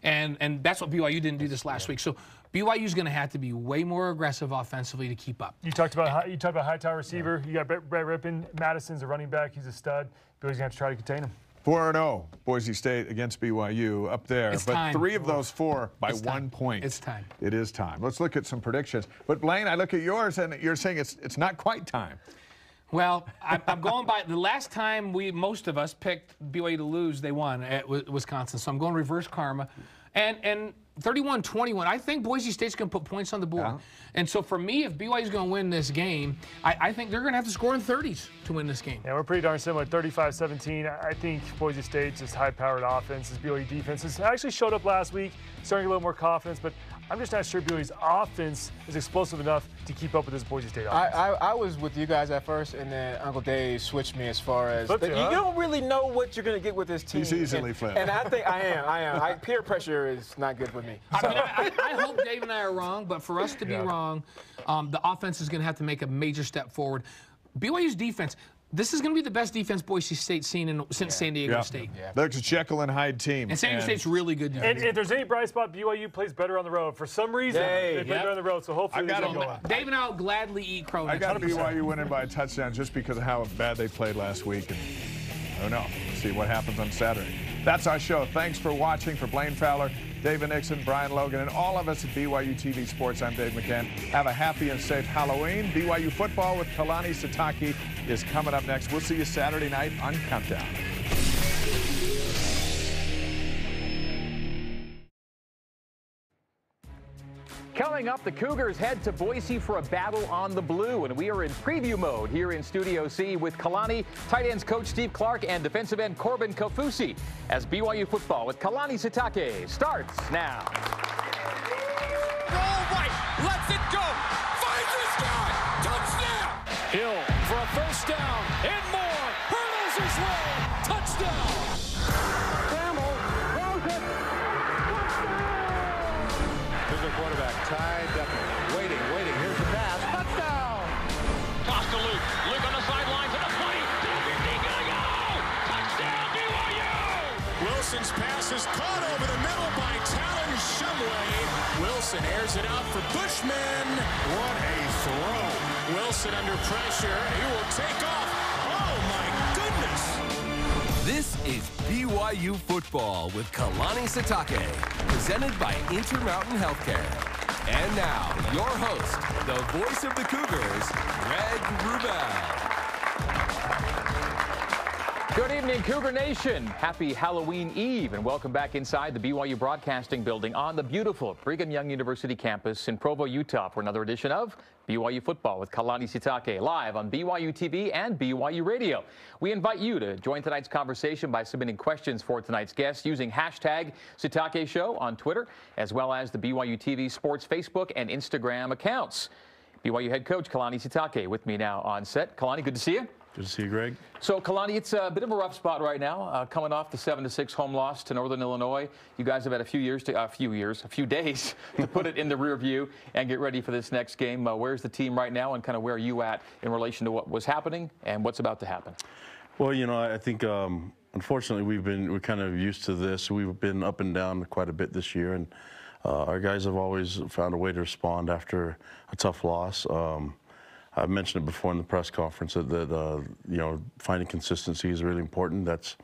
And that's what BYU didn't do this last week. So BYU is going to have to be way more aggressive offensively to keep up. You talked about Hightower receiver. You got Brett Rippon. Madison's a running back. He's a stud. BYU's going to have to try to contain him. 4-0, Boise State against BYU up there. It's but time. 3 of those 4 by 1 point. It's time. It is time. Let's look at some predictions. But Blaine, I look at yours, and you're saying it's not quite time. Well, I'm going by the last time most of us picked BYU to lose, they won at Wisconsin. So I'm going reverse karma. And 31-21, I think Boise State's going to put points on the board. Yeah. And so for me, if BYU's going to win this game, I think they're going to have to score in 30s to win this game. Yeah, we're pretty darn similar, 35-17. I think Boise State's just high-powered offense. This BYU defense has actually showed up last week, starting a little more confidence, but I'm just not sure BYU's offense is explosive enough to keep up with this Boise State offense. I was with you guys at first, and then Uncle Dave switched me as far as you don't really know what you're going to get with this team. He's easily flipped. And I think I am. Peer pressure is not good with me. So. I hope Dave and I are wrong, but for us to be wrong, the offense is going to have to make a major step forward. BYU's defense, this is going to be the best defense Boise State's seen since San Diego State. Yeah. That's a Jekyll and Hyde team. And San Diego State's really good defense. And if there's any bright spot, BYU plays better on the road. For some reason, they play better on the road, so hopefully they go out. Dave and I will gladly eat crow. I got BYU winning by a touchdown just because of how bad they played last week. And I don't know. We'll see what happens on Saturday. That's our show. Thanks for watching. For Blaine Fowler, David Nixon, Brian Logan, and all of us at BYU TV Sports, I'm Dave McCann. Have a happy and safe Halloween. BYU Football with Kalani Sitake is coming up next. We'll see you Saturday night on Countdown. Coming up, the Cougars head to Boise for a battle on the blue, and we are in preview mode here in Studio C with Kalani, tight ends coach Steve Clark, and defensive end Corbin Kaufusi as BYU Football with Kalani Sitake starts now. Roll right, lets it go, finds his guy, touchdown! Hill for a first down and more, hurdles his way, touchdown! Quarterback tied, definitely. Waiting. Here's the pass. Touchdown! Toss to Luke. Luke on the sidelines at the 20. He gonna go! Touchdown, BYU! Wilson's pass is caught over the middle by Talon Shumway. Wilson airs it out for Bushman. What a throw. Wilson under pressure. He will take off. Oh, my goodness. This is BYU Football with Kalani Satake, presented by Intermountain Healthcare. And now, your host, the voice of the Cougars, Greg Wrubell. Good evening, Cougar Nation. Happy Halloween Eve, and welcome back inside the BYU Broadcasting building on the beautiful Brigham Young University campus in Provo, Utah for another edition of BYU Football with Kalani Sitake, live on BYU TV and BYU Radio. We invite you to join tonight's conversation by submitting questions for tonight's guests using hashtag Sitake Show on Twitter, as well as the BYU TV Sports Facebook and Instagram accounts. BYU head coach Kalani Sitake with me now on set. Kalani, good to see you. Good to see you, Greg. So, Kalani, it's a bit of a rough spot right now, coming off the 7-6 home loss to Northern Illinois. You guys have had a few days to put it in the rear view and get ready for this next game. Where's the team right now, and kind of where are you at in relation to what was happening and what's about to happen? Well, you know, I think unfortunately we're kind of used to this. We've been up and down quite a bit this year, and our guys have always found a way to respond after a tough loss. I've mentioned it before in the press conference that you know, finding consistency is really important. That's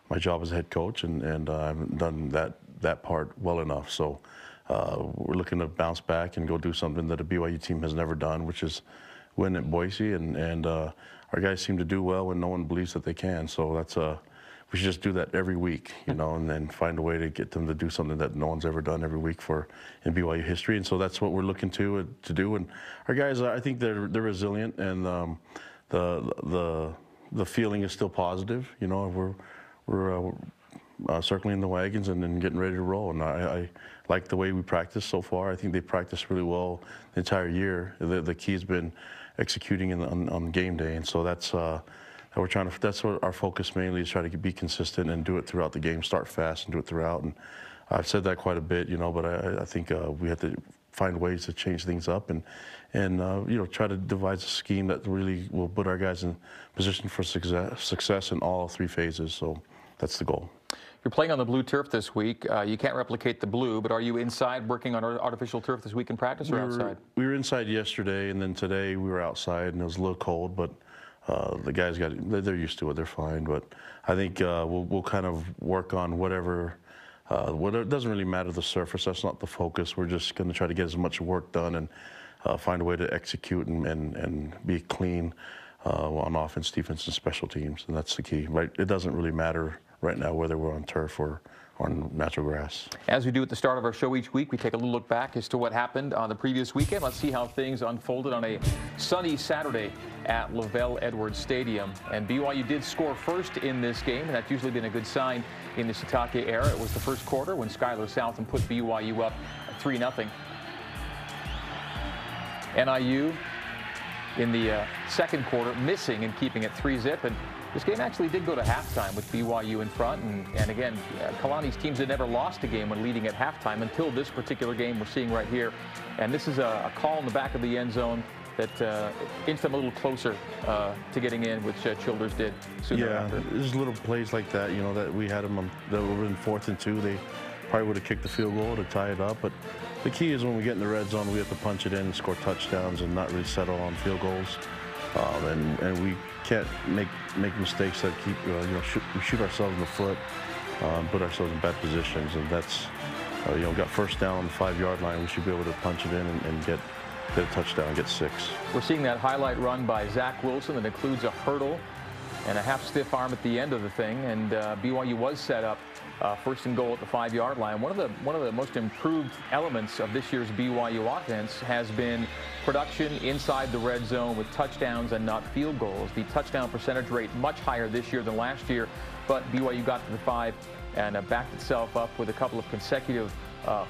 my job as a head coach, and I haven't done that part well enough. So we're looking to bounce back and go do something that a BYU team has never done, which is win at Boise. And our guys seem to do well when no one believes that they can. So that's we should just do that every week, you know, and then find a way to get them to do something that no one's ever done every week in BYU history. And so that's what we're looking to do. And our guys, I think they're resilient, and the feeling is still positive. You know, we're circling the wagons and then getting ready to roll. And I like the way we practice so far. I think they practiced really well the entire year. The key has been executing on game day, and so that's. That's what our focus mainly is, try to be consistent and do it throughout the game, start fast and do it throughout. And I've said that quite a bit, you know, but I think we have to find ways to change things up and you know, try to devise a scheme that really will put our guys in position for success in all 3 phases. So that's the goal. You're playing on the blue turf this week. You can't replicate the blue, but are you inside working on artificial turf this week in practice or outside? We were inside yesterday, and then today we were outside, and it was a little cold, but the guys they're used to it. They're fine. But I think we'll kind of work on whatever. It doesn't really matter the surface. That's not the focus. We're just going to try to get as much work done and find a way to execute and be clean on offense, defense, and special teams. And that's the key. Right? It doesn't really matter right now whether we're on turf or on natural grass. As we do at the start of our show each week, we take a little look back as to what happened on the previous weekend. Let's see how things unfolded on a sunny Saturday at Lavelle Edwards Stadium. And BYU did score first in this game, and that's usually been a good sign in the Satake era. It was the first quarter when Skylar Southam put BYU up 3-0. NIU in the second quarter missing and keeping it 3-zip. And this game actually did go to halftime with BYU in front. And again, Kalani's teams had never lost a game when leading at halftime until this particular game we're seeing right here. And this is a call in the back of the end zone that inched them a little closer to getting in, which Childers did sooner after. There's little plays like that, you know, that we had them that were in 4th and 2. They probably would have kicked the field goal to tie it up. But the key is when we get in the red zone, we have to punch it in and score touchdowns and not really settle on field goals. And we can't make mistakes that keep, we shoot ourselves in the foot, put ourselves in bad positions. And that's, got first down on the 5-yard line. We should be able to punch it in and get a touchdown, get 6. We're seeing that highlight run by Zach Wilson that includes a hurdle and a half stiff arm at the end of the thing. And BYU was set up first and goal at the 5-yard line. One of the most improved elements of this year's BYU offense has been production inside the red zone with touchdowns and not field goals. The touchdown percentage rate much higher this year than last year, but BYU got to the 5 and backed itself up with a couple of consecutive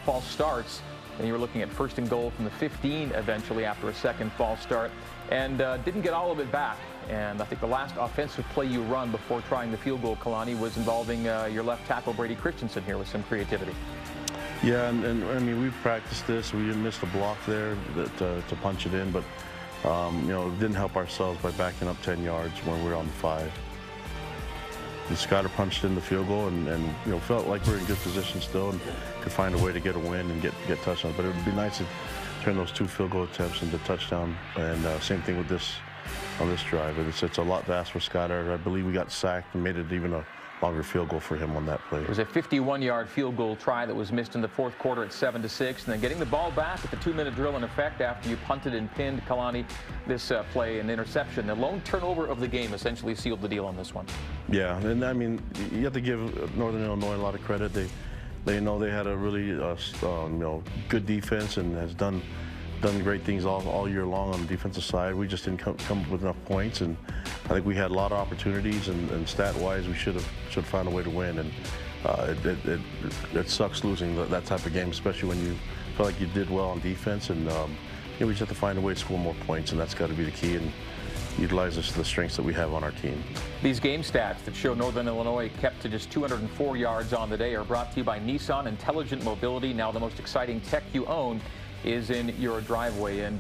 false starts. And you were looking at first and goal from the 15 eventually after a second false start, and didn't get all of it back. And I think the last offensive play you run before trying the field goal, Kalani, was involving your left tackle, Brady Christensen, here with some creativity. Yeah, and I mean, we've practiced this. We missed a block there to punch it in, but, didn't help ourselves by backing up 10 yards when we were on the 5. And Skyler punched in the field goal and felt like we were in good position still and could find a way to get a win and get touchdowns. But it would be nice to turn those 2 field goal attempts into touchdown. And same thing with this on this drive. It's a lot to ask for Skyler. I believe we got sacked and made it even a longer field goal for him on that play. It was a 51-yard field goal try that was missed in the 4th quarter at 7-6, and then getting the ball back with the 2-minute drill in effect after you punted and pinned Kalani this play, an interception. The lone turnover of the game essentially sealed the deal on this one. Yeah, and I mean, you have to give Northern Illinois a lot of credit. They know they had a really good defense and has done great things all year long on the defensive side. We just didn't come up with enough points, and I think we had a lot of opportunities, and stat-wise, we should have found a way to win. And it sucks losing that type of game, especially when you feel like you did well on defense. And we just have to find a way to score more points, and that's got to be the key, and utilize the strengths that we have on our team. These game stats that show Northern Illinois kept to just 204 yards on the day are brought to you by Nissan Intelligent Mobility. Now the most exciting tech you own is in your driveway. And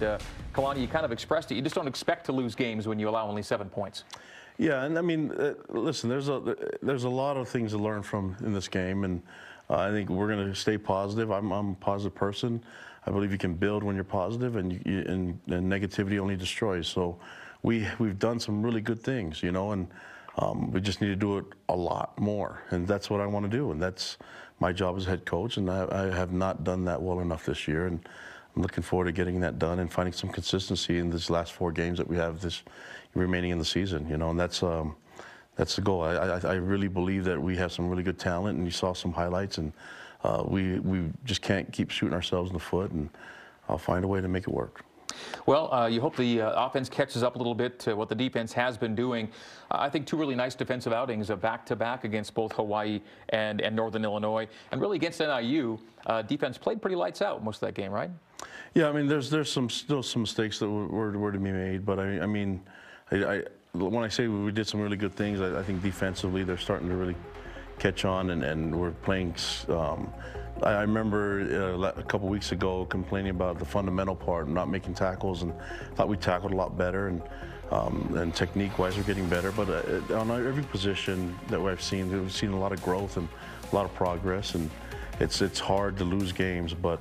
Kalani, you kind of expressed it. You just don't expect to lose games when you allow only 7 points. Yeah, and I mean, listen, there's a lot of things to learn from in this game, and I think we're going to stay positive. I'm a positive person. I believe you can build when you're positive, and negativity only destroys. So we've done some really good things, and we just need to do it a lot more, and that's what I want to do, and that's my job as head coach, and I have not done that well enough this year, and I'm looking forward to getting that done and finding some consistency in these last 4 games that we have this remaining in the season, and that's the goal. I really believe that we have some really good talent, and you saw some highlights, and we just can't keep shooting ourselves in the foot, and I'll find a way to make it work. Well, you hope the offense catches up a little bit to what the defense has been doing. I think 2 really nice defensive outings, back-to-back against both Hawaii and Northern Illinois. And really against NIU, defense played pretty lights out most of that game, right? Yeah, I mean, there's still some mistakes that were to be made. But, I mean, when I say we did some really good things, I think defensively they're starting to really catch on, and we're playing I remember a couple weeks ago complaining about the fundamental part, not making tackles, and thought we tackled a lot better, and technique-wise we're getting better. But on every position that we've seen a lot of growth, and lot of progress, and it's hard to lose games, but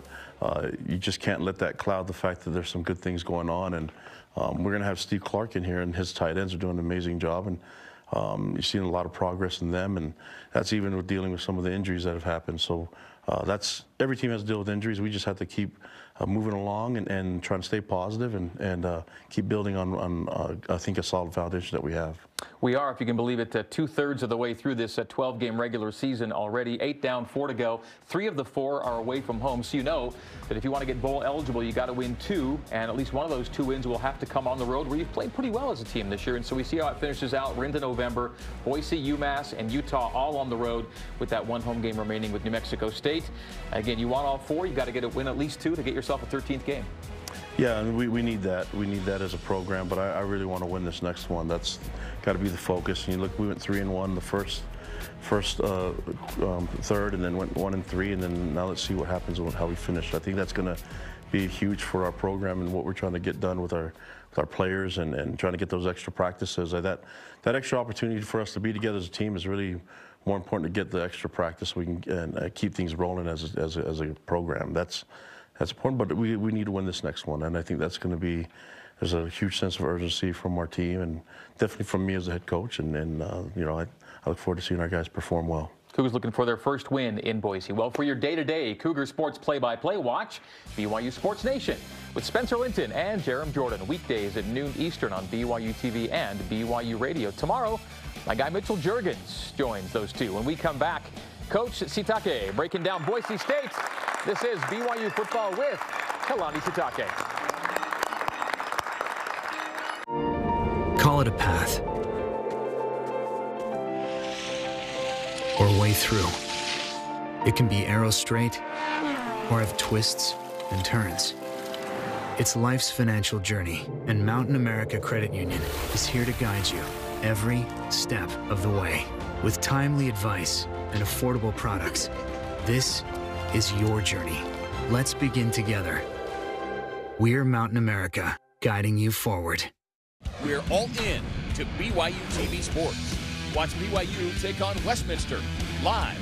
you just can't let that cloud the fact that there's some good things going on. And we're going to have Steve Clark in here, and his tight ends are doing an amazing job. And you've seen a lot of progress in them, and that's even with dealing with some of the injuries that have happened. So every team has to deal with injuries. We just have to keep moving along and trying to stay positive and keep building on I think, a solid foundation that we have. We are, if you can believe it, 2/3 of the way through this 12-game regular season already. 8 down, 4 to go. 3 of the 4 are away from home. So you know that if you want to get bowl eligible, you got to win 2, and at least one of those 2 wins will have to come on the road, where you've played pretty well as a team this year. And so we see how it finishes out. We're into November. Boise, UMass, and Utah all on the road, with that 1 home game remaining with New Mexico State. Again, you want all 4. You got to get a win at least 2 to get yourself a 13th game. Yeah, and we need that. We need that as a program, but I really want to win this next one. That's got to be the focus. And you look, we went 3-1 the first third, and then went 1-3, and then now let's see what happens with how we finish. I think that's going to be huge for our program and what we're trying to get done with our players and trying to get those extra practices. That extra opportunity for us to be together as a team is really more important, to get the extra practice so we can keep things rolling as a program. That's important, but we need to win this next one, and I think that's going to be, there's a huge sense of urgency from our team, and definitely from me as a head coach, and you know, I look forward to seeing our guys perform well. Cougars looking for their first win in Boise. Well, for your day-to-day Cougar sports play-by-play, watch BYU Sports Nation with Spencer Linton and Jerem Jordan, weekdays at noon Eastern on BYU TV and BYU Radio. Tomorrow, my guy Mitchell Juergens joins those two. When we come back, Coach Sitake breaking down Boise State. This is BYU Football with Kalani Sitake. Call it a path, or a way through. It can be arrow straight, or have twists and turns. It's life's financial journey, and Mountain America Credit Union is here to guide you every step of the way. With timely advice and affordable products, this is your journey. Let's begin together. We're Mountain America, guiding you forward. We're all in to BYU TV Sports. Watch BYU take on Westminster live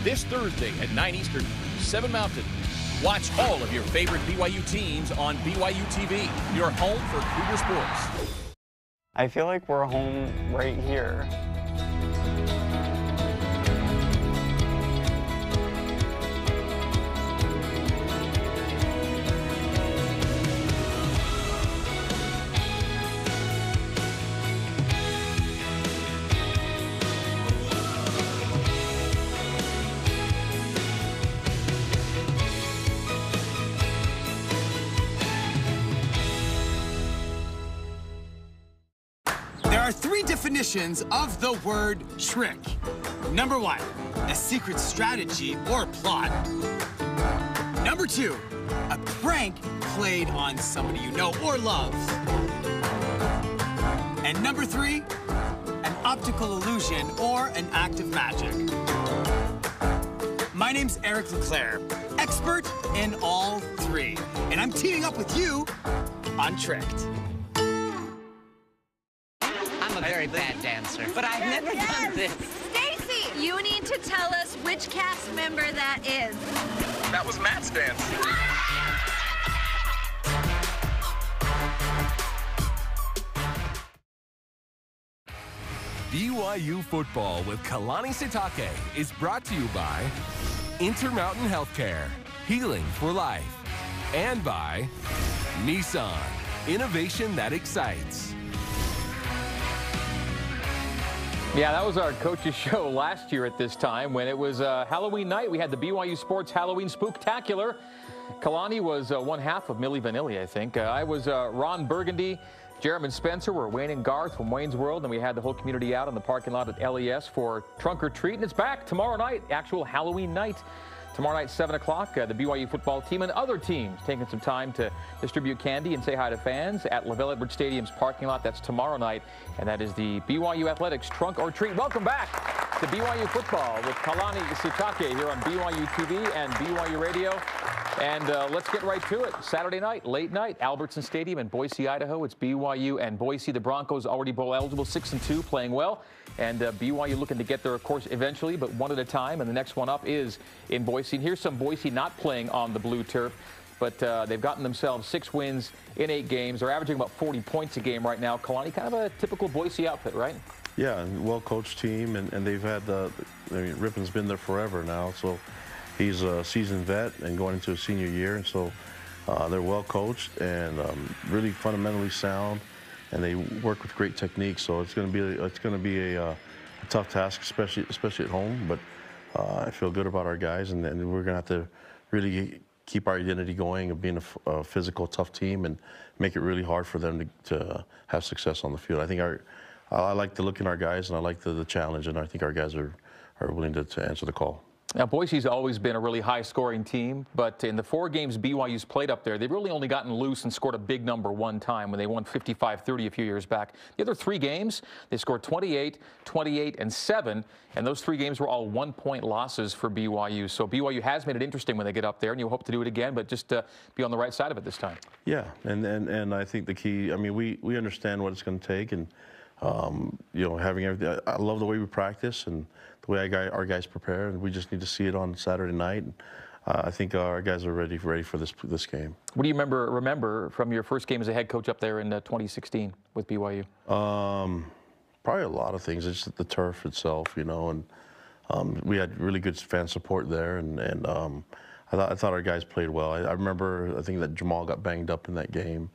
this Thursday at 9 Eastern, 7 Mountain. Watch all of your favorite BYU teams on BYU TV, your home for Cougar sports. I feel like we're home right here. There are 3 definitions of the word trick. Number 1, a secret strategy or plot. Number 2, a prank played on somebody you know or love. And number 3, an optical illusion or an act of magic. My name's Eric LeClaire, expert in all 3, and I'm teaming up with you on Tricked. I'm a very bad dancer, but I've never done this. Stacy, you need to tell us which cast member that is. That was Matt's dance. BYU Football with Kalani Sitake is brought to you by Intermountain Healthcare, healing for life, and by Nissan, innovation that excites. Yeah, that was our coach's show last year at this time when it was Halloween night. We had the BYU Sports Halloween Spooktacular. Kalani was one half of Milli Vanilli, I think. I was Ron Burgundy. Jerem and Spencer were Wayne and Garth from Wayne's World, and we had the whole community out in the parking lot at LES for Trunk or Treat, and it's back tomorrow night, actual Halloween night. Tomorrow night, 7 o'clock, the BYU football team and other teams taking some time to distribute candy and say hi to fans at LaVell Edwards Stadium's parking lot. That's tomorrow night, and that is the BYU Athletics Trunk or Treat. Welcome back to BYU Football with Kalani Sitake here on BYU TV and BYU Radio. And let's get right to it. Saturday night, late night, Albertson Stadium in Boise, Idaho. It's BYU and Boise. The Broncos already bowl eligible, 6-2, playing well. And BYU looking to get there, of course, eventually, but one at a time. And the next one up is in Boise. And here's some Boise not playing on the blue turf, but they've gotten themselves 6 wins in 8 games. They're averaging about 40 points a game right now. Kalani, kind of a typical Boise outfit, right? Yeah, well-coached team, and they've had, I mean, Rippon's been there forever now, so he's a seasoned vet and going into his senior year, and so they're well-coached and really fundamentally sound, and they work with great techniques, so it's going to be a tough task, especially at home, but I feel good about our guys, and we're going to have to really keep our identity going of being a physical, tough team and make it really hard for them to have success on the field. I think I like to look at our guys, and I like the challenge, and I think our guys are willing to answer the call. Now, Boise's always been a really high-scoring team, but in the 4 games BYU's played up there, they've really only gotten loose and scored a big number one time when they won 55-30 a few years back. The other 3 games, they scored 28, 28, and 7, and those 3 games were all 1-point losses for BYU. So BYU has made it interesting when they get up there, and you hope to do it again, but just be on the right side of it this time. Yeah, and I think the key, I mean, we understand what it's going to take, and you know, having everything. I love the way we practice and the way our guys prepare, and we just need to see it on Saturday night. And, I think our guys are ready for this game. What do you remember from your first game as a head coach up there in 2016 with BYU? Probably a lot of things. It's the turf itself, you know, and we had really good fan support there, and I thought our guys played well. I remember, I think that Jamal got banged up in that game,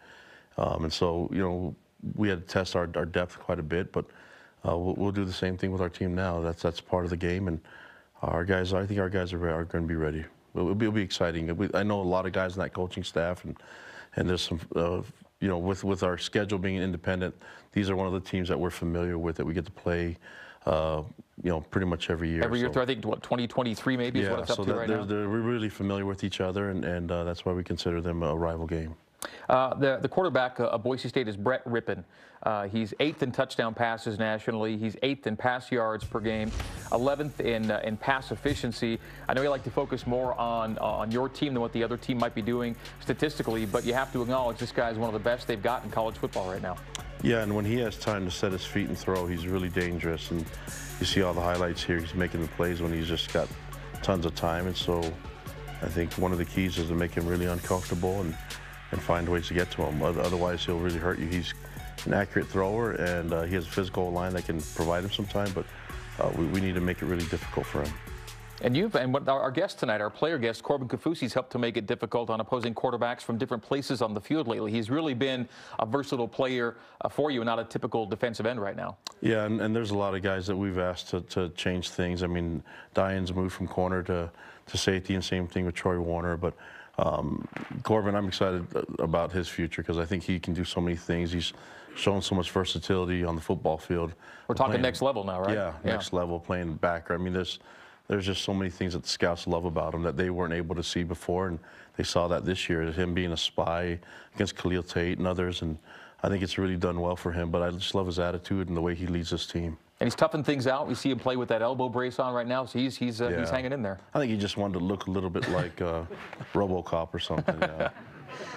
and so, you know, we had to test our depth quite a bit, but we'll do the same thing with our team now. That's part of the game, and our guys, I think our guys are going to be ready. It'll be exciting. I know a lot of guys in that coaching staff, and there's some, you know, with our schedule being independent, these are one of the teams that we're familiar with, that we get to play, you know, pretty much every year. Every year through, I think, what, 2023 maybe is what it's up to right now? We're really familiar with each other, and that's why we consider them a rival game. The quarterback of Boise State is Brett Rippon. He's 8th in touchdown passes nationally. He's 8th in pass yards per game, 11th in pass efficiency. I know you like to focus more on your team than what the other team might be doing statistically, but you have to acknowledge this guy is one of the best they've got in college football right now. Yeah, and when he has time to set his feet and throw, he's really dangerous. And you see all the highlights here. He's making the plays when he's just got tons of time. And so I think one of the keys is to make him really uncomfortable and find ways to get to him. Otherwise, he'll really hurt you. He's an accurate thrower, and he has a physical line that can provide him some time, but we need to make it really difficult for him. And what our guest tonight, our player guest, Corbin Kaufusi, has helped to make it difficult on opposing quarterbacks from different places on the field lately. He's really been a versatile player for you, not a typical defensive end right now. Yeah, and there's a lot of guys that we've asked to change things. I mean, Diane's moved from corner to safety, and same thing with Troy Warner, but Corbin, I'm excited about his future because I think he can do so many things. He's shown so much versatility on the football field. We're talking next level now, right? Yeah, next level, playing back. I mean, there's just so many things that the scouts love about him that they weren't able to see before, and they saw that this year, him being a spy against Khalil Tate and others, and I think it's really done well for him, but I just love his attitude and the way he leads this team. And he's toughing things out. We see him play with that elbow brace on right now, so he's hanging in there. I think he just wanted to look a little bit like RoboCop or something.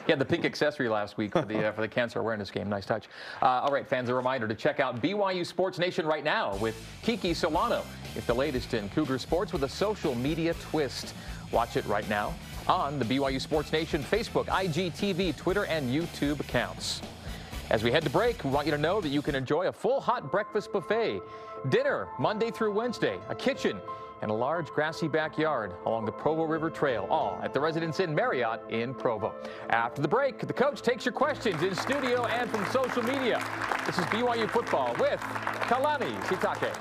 He had the pink accessory last week for the cancer awareness game. Nice touch. All right, fans, a reminder to check out BYU Sports Nation right now with Kiki Solano. It's the latest in Cougar sports with a social media twist. Watch it right now on the BYU Sports Nation Facebook, IGTV, Twitter, and YouTube accounts. As we head to break, we want you to know that you can enjoy a full hot breakfast buffet, dinner Monday through Wednesday, a kitchen, and a large grassy backyard along the Provo River Trail, all at the Residence Inn Marriott in Provo. After the break, the coach takes your questions in studio and from social media. This is BYU Football with Kalani Sitake.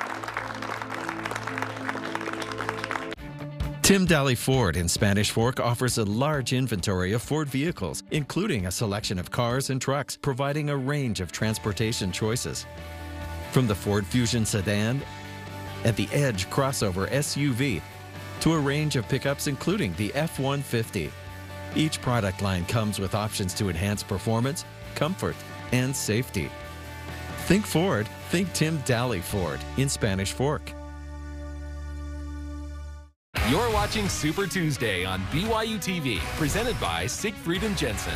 Tim Daly Ford in Spanish Fork offers a large inventory of Ford vehicles, including a selection of cars and trucks, providing a range of transportation choices. From the Ford Fusion sedan and the Edge crossover SUV to a range of pickups including the F-150. Each product line comes with options to enhance performance, comfort, and safety. Think Ford, think Tim Daly Ford in Spanish Fork. You're watching Super Tuesday on BYU TV, presented by Siegfried and Jensen.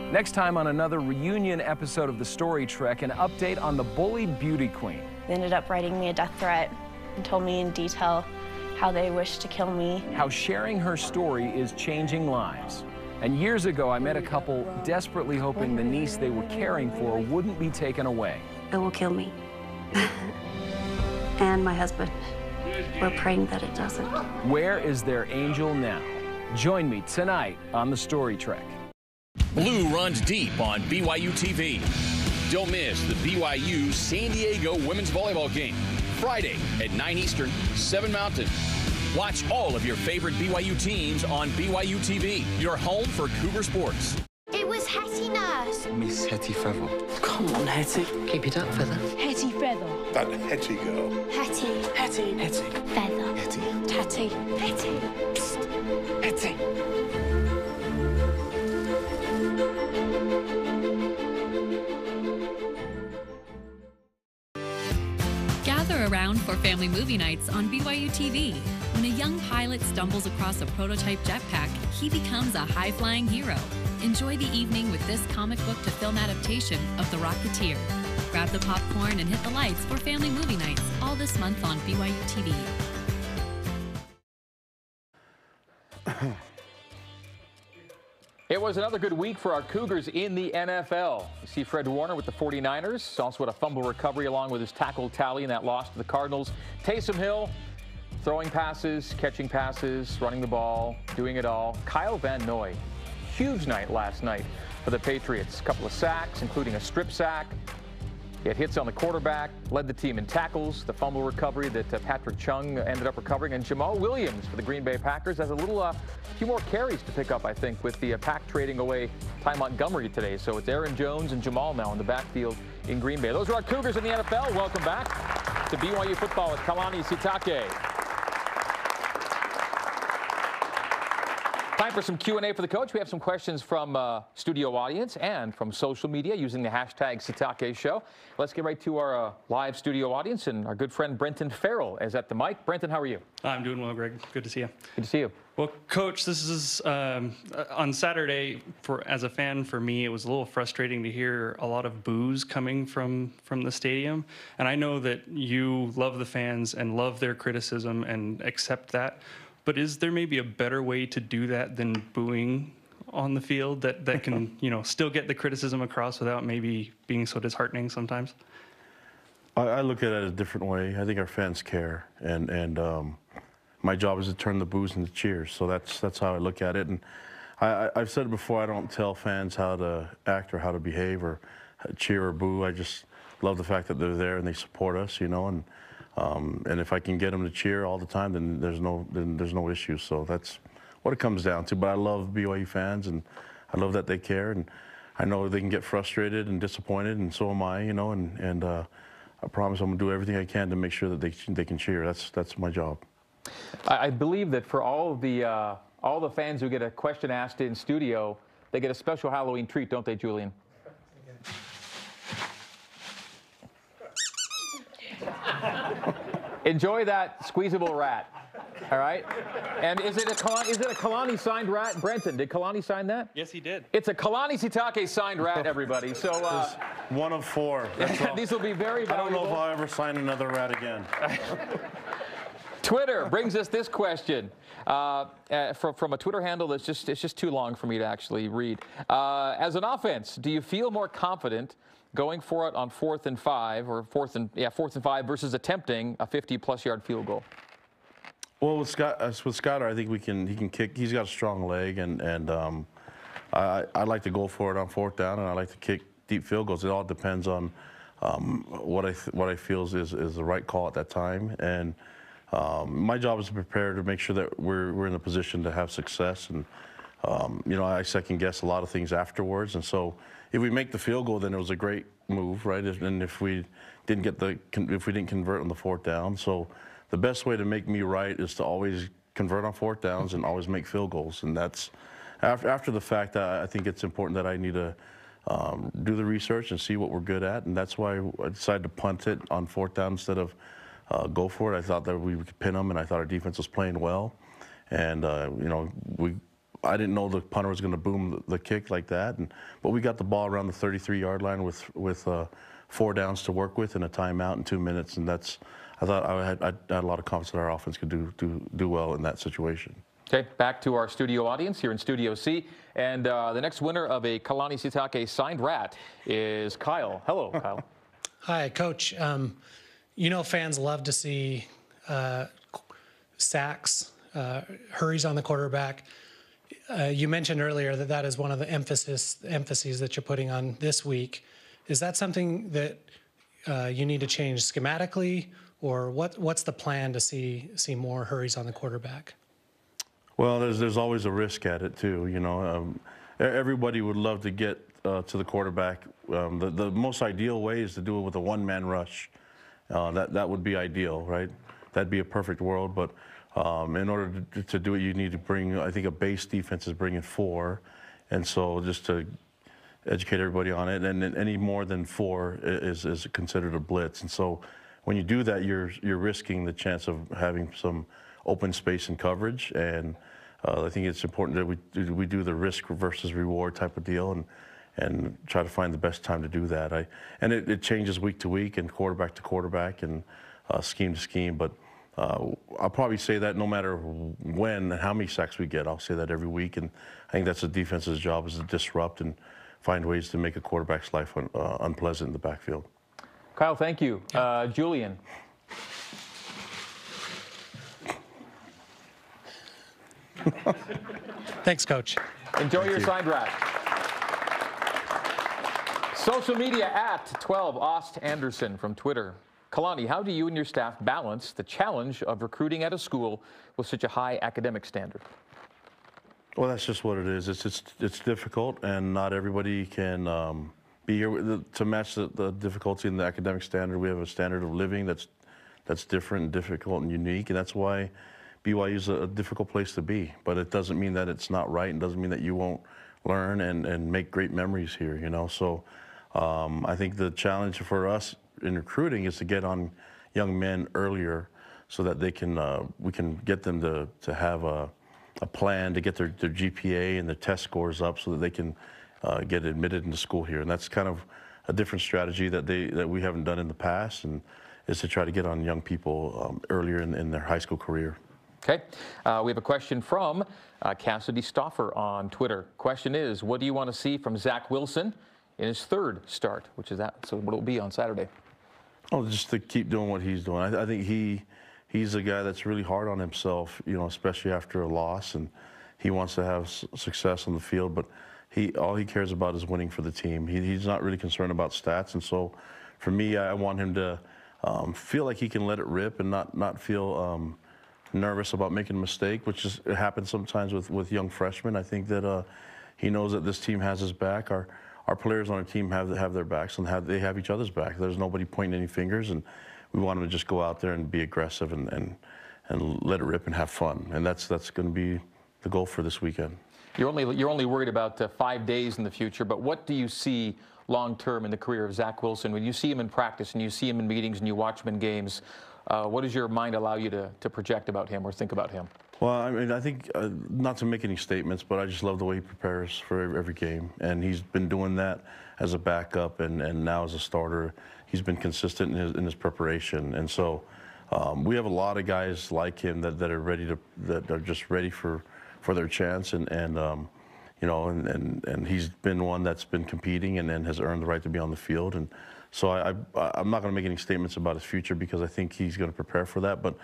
Next time on another reunion episode of The Story Trek, an update on the bullied beauty queen. They ended up writing me a death threat and told me in detail how they wished to kill me. How sharing her story is changing lives. And years ago, I met a couple desperately hoping the niece they were caring for wouldn't be taken away. It will kill me. And my husband. We're praying that it doesn't. Where is their angel now? Join me tonight on The Story Trek. Blue runs deep on BYU TV. Don't miss the BYU San Diego women's volleyball game. Friday at 9 Eastern, 7 Mountain. Watch all of your favorite BYU teams on BYU TV, your home for Cougar sports. It was Hetty Nurse. Miss Hetty Feather. Come on, Hetty. Keep it up, Feather. Hetty Feather. That Hetty girl. Hetty. Hetty. Hetty. Feather. Hetty. Tatty. Hetty. Hetty. Gather around for family movie nights on BYU TV. When a young pilot stumbles across a prototype jetpack, he becomes a high-flying hero. Enjoy the evening with this comic book to film adaptation of The Rocketeer. Grab the popcorn and hit the lights for family movie nights all this month on BYU TV. It was another good week for our Cougars in the NFL. You see Fred Warner with the 49ers, also had a fumble recovery along with his tackle tally in that loss to the Cardinals. Taysom Hill throwing passes, catching passes, running the ball, doing it all. Kyle Van Noy, huge night last night for the Patriots. A couple of sacks, including a strip sack. He had hits on the quarterback, led the team in tackles, the fumble recovery that Patrick Chung ended up recovering, and Jamal Williams for the Green Bay Packers has a little few more carries to pick up, I think, with the Pack trading away Ty Montgomery today. So it's Aaron Jones and Jamal now in the backfield in Green Bay. Those are our Cougars in the NFL. Welcome back to BYU Football with Kalani Sitake. Time for some Q&A for the coach. We have some questions from studio audience and from social media using the hashtag Sitake Show. Let's get right to our live studio audience, and our good friend Brenton Farrell is at the mic. Brenton, how are you? I'm doing well, Greg. Good to see you. Good to see you. Well, Coach, this is on Saturday. As a fan, for me, it was a little frustrating to hear a lot of boos coming from the stadium. And I know that you love the fans and love their criticism and accept that. But is there maybe a better way to do that than booing on the field that can, still get the criticism across without maybe being so disheartening sometimes? I look at it a different way. I think our fans care, and my job is to turn the boos into cheers. So that's how I look at it. And I've said it before, I don't tell fans how to act or how to behave or cheer or boo. I just love the fact that they're there and they support us, and if I can get them to cheer all the time, then there's no issue. So that's what it comes down to. But I love BYU fans, and I love that they care, and I know they can get frustrated and disappointed, and so am I. And I promise I'm gonna do everything I can to make sure that they can cheer. That's my job. I believe that for all the fans who get a question asked in studio, they get a special Halloween treat, don't they, Julian? Enjoy that squeezable rat, all right? And is it a Kalani signed rat? Brenton, did Kalani sign that? Yes, he did. It's a Kalani Sitake signed rat, everybody. So one of 4. These will be very valuable. I don't know if I'll ever sign another rat again. Twitter brings us this question from a Twitter handle that's just too long for me to actually read. As an offense, do you feel more confident going for it on 4th and 5 or 4th and 5 versus attempting a 50-plus yard field goal? Well, with Skyler, I think he can kick. He's got a strong leg, and I like to go for it on 4th down, and I like to kick deep field goals. It all depends on what I feel is the right call at that time, and my job is to prepare to make sure that we're in a position to have success, and I second guess a lot of things afterwards, and so if we make the field goal, then it was a great move, right? And if we didn't convert on the 4th down, so the best way to make me right is to always convert on 4th downs and always make field goals, and that's after the fact. I think it's important that I need to do the research and see what we're good at, and that's why I decided to punt it on 4th down instead of go for it. I thought that we could pin them, and I thought our defense was playing well. And, you know, I didn't know the punter was going to boom the kick like that. But we got the ball around the 33-yard line with 4 downs to work with and a timeout in 2 minutes. And I thought I had a lot of confidence that our offense could do well in that situation. Okay, back to our studio audience here in Studio C. And the next winner of a Kalani Sitake signed rat is Kyle. Hello, Kyle. Hi, Coach. You know fans love to see sacks, hurries on the quarterback. You mentioned earlier that is one of the emphases that you're putting on this week. Is that something that you need to change schematically, or what's the plan to see more hurries on the quarterback? Well, there's always a risk at it too. You know, everybody would love to get to the quarterback. The most ideal way is to do it with a one-man rush. That would be ideal, right? That'd be a perfect world. But in order to do it, you need to bring, I think, a base defense is bringing 4, and so just to educate everybody on it, and any more than 4 is considered a blitz. And so when you do that, you're risking the chance of having some open space and coverage, and I think it's important that we do the risk versus reward type of deal, and try to find the best time to do that. And it changes week to week and quarterback to quarterback and scheme to scheme, but I'll probably say that no matter when and how many sacks we get, I'll say that every week, and I think that's the defense's job, is to disrupt and find ways to make a quarterback's life unpleasant in the backfield. Kyle, thank you. Julian. Thanks, Coach. Enjoy your signed rat. Social media at 12 Ost Anderson from Twitter. Kalani, how do you and your staff balance the challenge of recruiting at a school with such a high academic standard? Well, that's just what it is. It's difficult, and not everybody can be here to match the difficulty in the academic standard. We have a standard of living that's different and difficult and unique, and that's why BYU is a difficult place to be. But it doesn't mean that it's not right, and doesn't mean that you won't learn and make great memories here, you know. So I think the challenge for us in recruiting is to get on young men earlier so that they can we can get them to have a plan to get their GPA and their test scores up so that they can get admitted into school here. And that's kind of a different strategy that we haven't done in the past, and is to try to get on young people earlier in their high school career. Okay, we have a question from Cassidy Stoffer on Twitter. Question is, what do you want to see from Zach Wilson in his 3rd start, which is that? So what will it be on Saturday? Oh, just to keep doing what he's doing. I think he's a guy that's really hard on himself, you know, especially after a loss, and he wants to have success on the field, but all he cares about is winning for the team. He's not really concerned about stats, and so for me, I want him to feel like he can let it rip and not feel nervous about making a mistake, which it happens sometimes with young freshmen. I think that he knows that this team has his back. Our players on our team have their backs, and they have each other's back. There's nobody pointing any fingers, and we want them to just go out there and be aggressive and let it rip and have fun. And that's going to be the goal for this weekend. You're only worried about 5 days in the future, but what do you see long term in the career of Zach Wilson? When you see him in practice and you see him in meetings and you watch him in games, what does your mind allow you to project about him or think about him? Well, I mean, I think, not to make any statements, but I just love the way he prepares for every game. And he's been doing that as a backup and now as a starter. He's been consistent in his preparation. And so we have a lot of guys like him that are just ready for their chance. And you know, and he's been one that's been competing and has earned the right to be on the field. And so I'm not going to make any statements about his future because I think he's going to prepare for that. But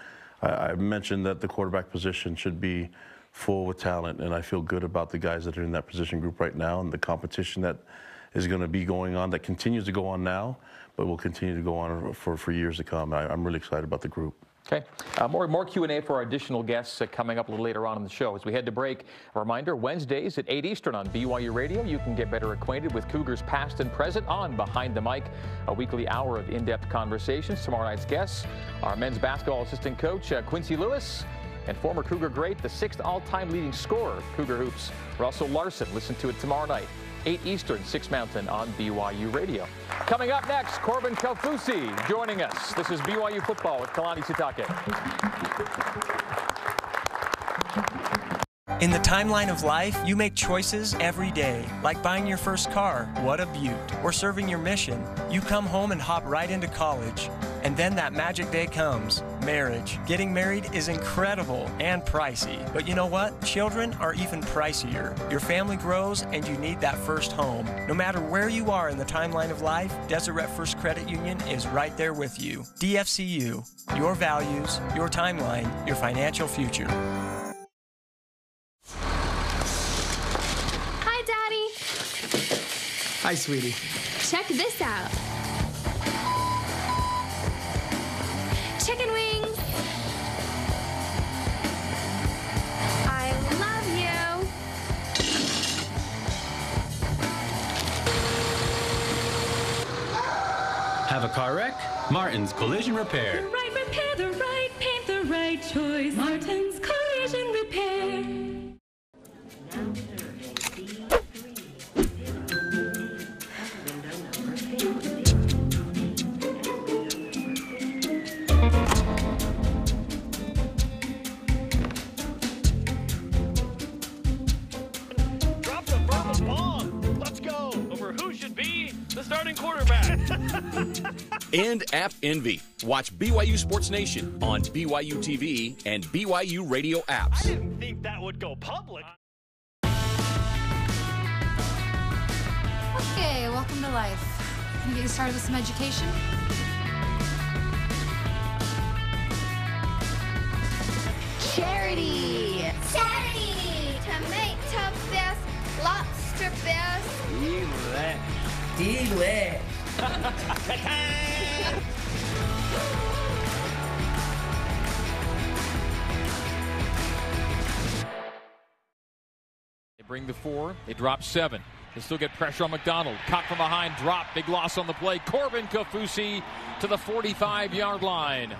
I mentioned that the quarterback position should be full with talent, and I feel good about the guys that are in that position group right now and the competition that is going to be going on, that continues to go on now, but will continue to go on for years to come. I'm really excited about the group. Okay, more Q&A for our additional guests coming up a little later on in the show. As we head to break, a reminder, Wednesdays at 8 Eastern on BYU Radio, you can get better acquainted with Cougars past and present on Behind the Mic, a weekly hour of in-depth conversations. Tomorrow night's guests, our men's basketball assistant coach, Quincy Lewis, and former Cougar great, the 6th all-time leading scorer of Cougar Hoops, Russell Larson. Listen to it tomorrow night 8 Eastern, 6 Mountain on BYU Radio. Coming up next, Corbin Kaufusi joining us. This is BYU Football with Kalani Sitake. In the timeline of life, you make choices every day, like buying your first car, what a beaut, or serving your mission. You come home and hop right into college. And then that magic day comes, marriage. Getting married is incredible and pricey. But you know what? Children are even pricier. Your family grows and you need that first home. No matter where you are in the timeline of life, Deseret First Credit Union is right there with you. DFCU, your values, your timeline, your financial future. Hi, Daddy. Hi, sweetie. Check this out. Chicken wings. I love you. Have a car wreck? Martin's Collision Repair. The right repair, the right paint, the right choice. Martin's Collision Repair. Starting quarterback. And App Envy. Watch BYU Sports Nation on BYU TV and BYU radio apps. I didn't think that would go public. Okay, welcome to life. Can you get you started with some education? Charity. Charity. Tomato fest, lobster fest. Delay. They bring the 4. They drop 7. They still get pressure on McDonald. Caught from behind, drop. Big loss on the play. Corbin Kaufusi to the 45-yard line.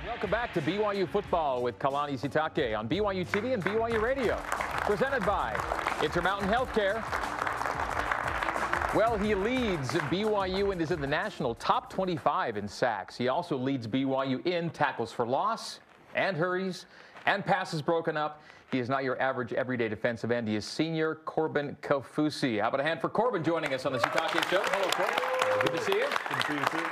Welcome back to BYU Football with Kalani Sitake on BYU TV and BYU Radio. Presented by Intermountain Healthcare. Well, he leads BYU and is in the national top 25 in sacks. He also leads BYU in tackles for loss and hurries and passes broken up. He is not your average everyday defensive end. He is senior Corbin Kaufusi. How about a hand for Corbin joining us on the Sitake Show? Hello, Corbin. Good to see you. Good to see you, too.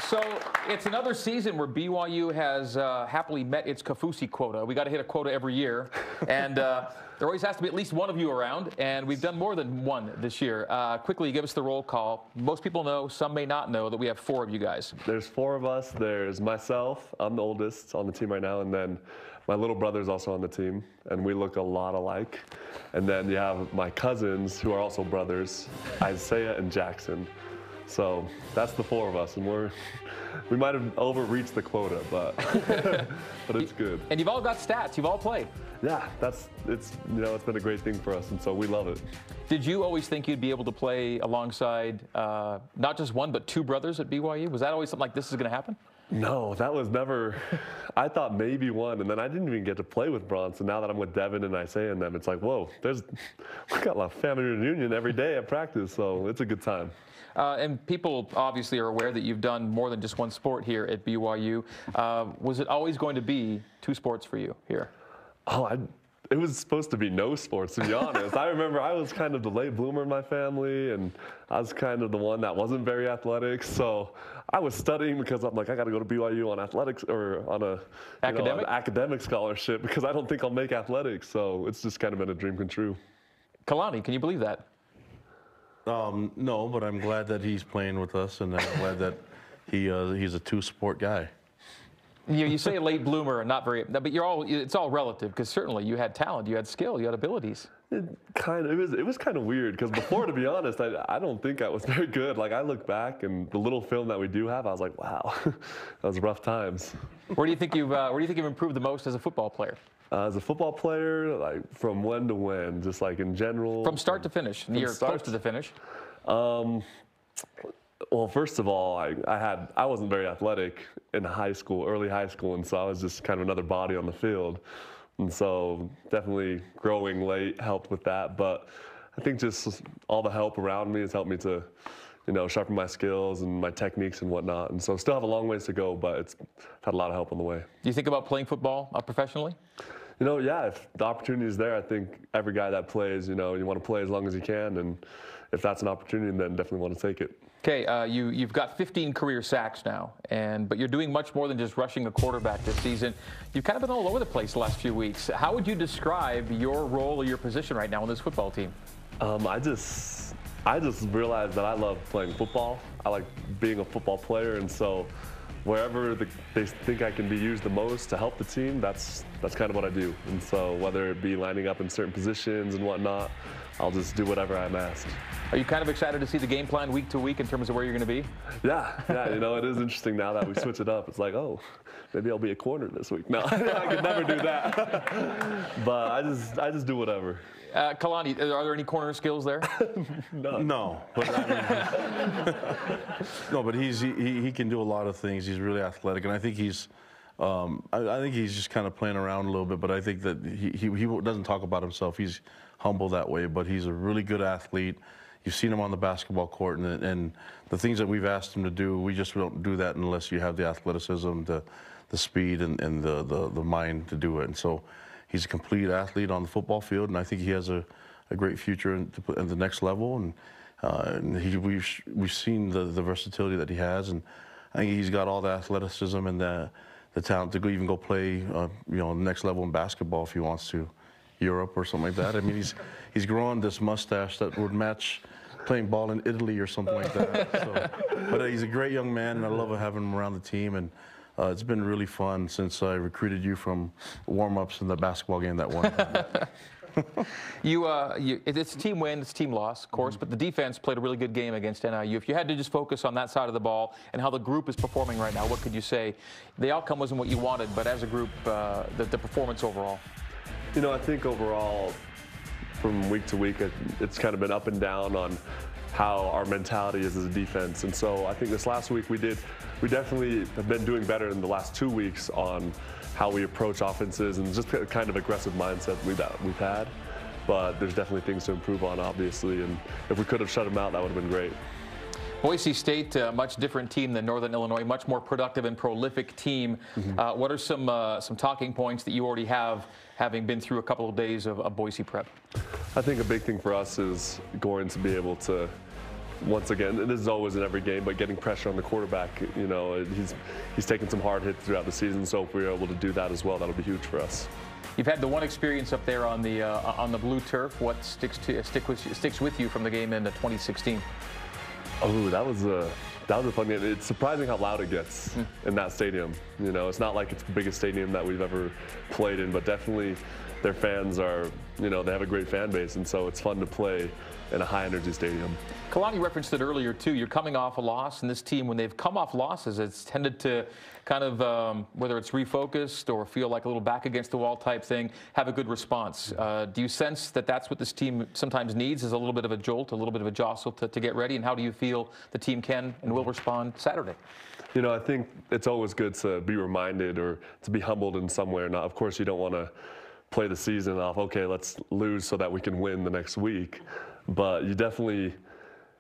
So it's another season where BYU has happily met its Kaufusi quota. We got to hit a quota every year, and there always has to be at least one of you around, and we've done more than one this year. Quickly, give us the roll call. Most people know, some may not know, that we have 4 of you guys. There's 4 of us. There's myself. I'm the oldest on the team right now, and then my little brother's also on the team, and we look a lot alike. And then you have my cousins, who are also brothers, Isaiah and Jackson. So that's the 4 of us, and we might have overreached the quota, but but it's good. And you've all got stats. You've all played. Yeah, it's been a great thing for us, and so we love it. Did you always think you'd be able to play alongside not just 1 but 2 brothers at BYU? Was that always something like this is going to happen? No, that was never. I thought maybe 1, and then I didn't even get to play with Bronson. Now that I'm with Devin and Isaiah and them, it's like, whoa, we got a family reunion every day at practice, so it's a good time. And people obviously are aware that you've done more than just one sport here at BYU. Was it always going to be 2 sports for you here? It was supposed to be no sports, to be honest. I remember I was kind of the late bloomer in my family, and I was kind of the one that wasn't very athletic. So I was studying because I'm like, I got to go to BYU on athletics or on an academic scholarship because I don't think I'll make athletics. So it's just kind of been a dream come true. Kalani, can you believe that? No, but I'm glad that he's playing with us, and I'm glad that he's a 2-sport guy. You say a late bloomer and not very, but it's all relative, because certainly you had talent, you had skill, you had abilities. It was kind of weird, because before, to be honest, I don't think I was very good. Like, I look back and the little film that we do have, I was like, wow, that was rough times. Where do you think you've improved the most as a football player? As a football player, like from when to when, just like in general. From start to finish. You're close to the finish. Well, first of all, I wasn't very athletic in high school, early high school, and so I was just kind of another body on the field. And so definitely growing late helped with that. But I think just all the help around me has helped me to, sharpen my skills and my techniques and whatnot. And so still have a long ways to go, but it's had a lot of help on the way. Do you think about playing football professionally? Yeah, if the opportunity is there, I think every guy that plays, you want to play as long as you can. And if that's an opportunity, then definitely want to take it. Okay, you've got 15 career sacks now, but you're doing much more than just rushing a quarterback this season. You've kind of been all over the place the last few weeks. How would you describe your role or your position right now on this football team? I just realized that I love playing football. I like being a football player, and so wherever they think I can be used the most to help the team, that's kind of what I do. And so whether it be lining up in certain positions and whatnot, I'll just do whatever I'm asked. Are you kind of excited to see the game plan week to week in terms of where you're going to be? Yeah, it is interesting now that we switch it up. It's like, oh, maybe I'll be a corner this week. No, I could never do that. But I just do whatever. Kalani, are there any corner skills there? No, but but he can do a lot of things. He's really athletic, and I think he's just kind of playing around a little bit. But I think that he doesn't talk about himself. He's humble that way, but he's a really good athlete. You've seen him on the basketball court, and the things that we've asked him to do, we just don't do that unless you have the athleticism, the speed, and the mind to do it. And so he's a complete athlete on the football field, and I think he has a great future at the next level. And we've seen the versatility that he has, and I think he's got all the athleticism and the talent to even go play, the next level in basketball if he wants to, Europe or something like that. I mean, he's growing this mustache that would match playing ball in Italy or something like that. So, but he's a great young man, and I love having him around the team. And it's been really fun since I recruited you from warm-ups in the basketball game that one time. It's a team win, it's a team loss, of course, but the defense played a really good game against NIU. If you had to just focus on that side of the ball and how the group is performing right now, what could you say? The outcome wasn't what you wanted, but as a group, the performance overall. I think overall, from week to week, it's kind of been up and down on how our mentality is as a defense. And so I think this last week we definitely have been doing better in the last 2 weeks on how we approach offenses and just the kind of aggressive mindset we've had. But there's definitely things to improve on, obviously. And if we could have shut them out, that would have been great. Boise State, a much different team than Northern Illinois, much more productive and prolific team. What are some talking points that you already have, having been through a couple of days of Boise prep? I think a big thing for us is going to be able to, once again, and this is always in every game, but getting pressure on the quarterback. He's taken some hard hits throughout the season, so if we're able to do that as well, that'll be huge for us. You've had the one experience up there on the blue turf. What sticks with you from the game in 2016? Oh, that was a fun game. It's surprising how loud it gets in that stadium. It's not like it's the biggest stadium that we've ever played in, but definitely their fans are, they have a great fan base, and so it's fun to play in a high-energy stadium. Kalani referenced it earlier, too. You're coming off a loss, and this team, when they've come off losses, it's tended to kind of, whether it's refocused or feel like a little back against the wall type thing, have a good response. Do you sense that that's what this team sometimes needs, is a little bit of a jolt, a little bit of a jostle to get ready? And how do you feel the team can and will respond Saturday? I think it's always good to be reminded or to be humbled in some way or not. Of course, you don't want to play the season off, okay, let's lose so that we can win the next week. But you definitely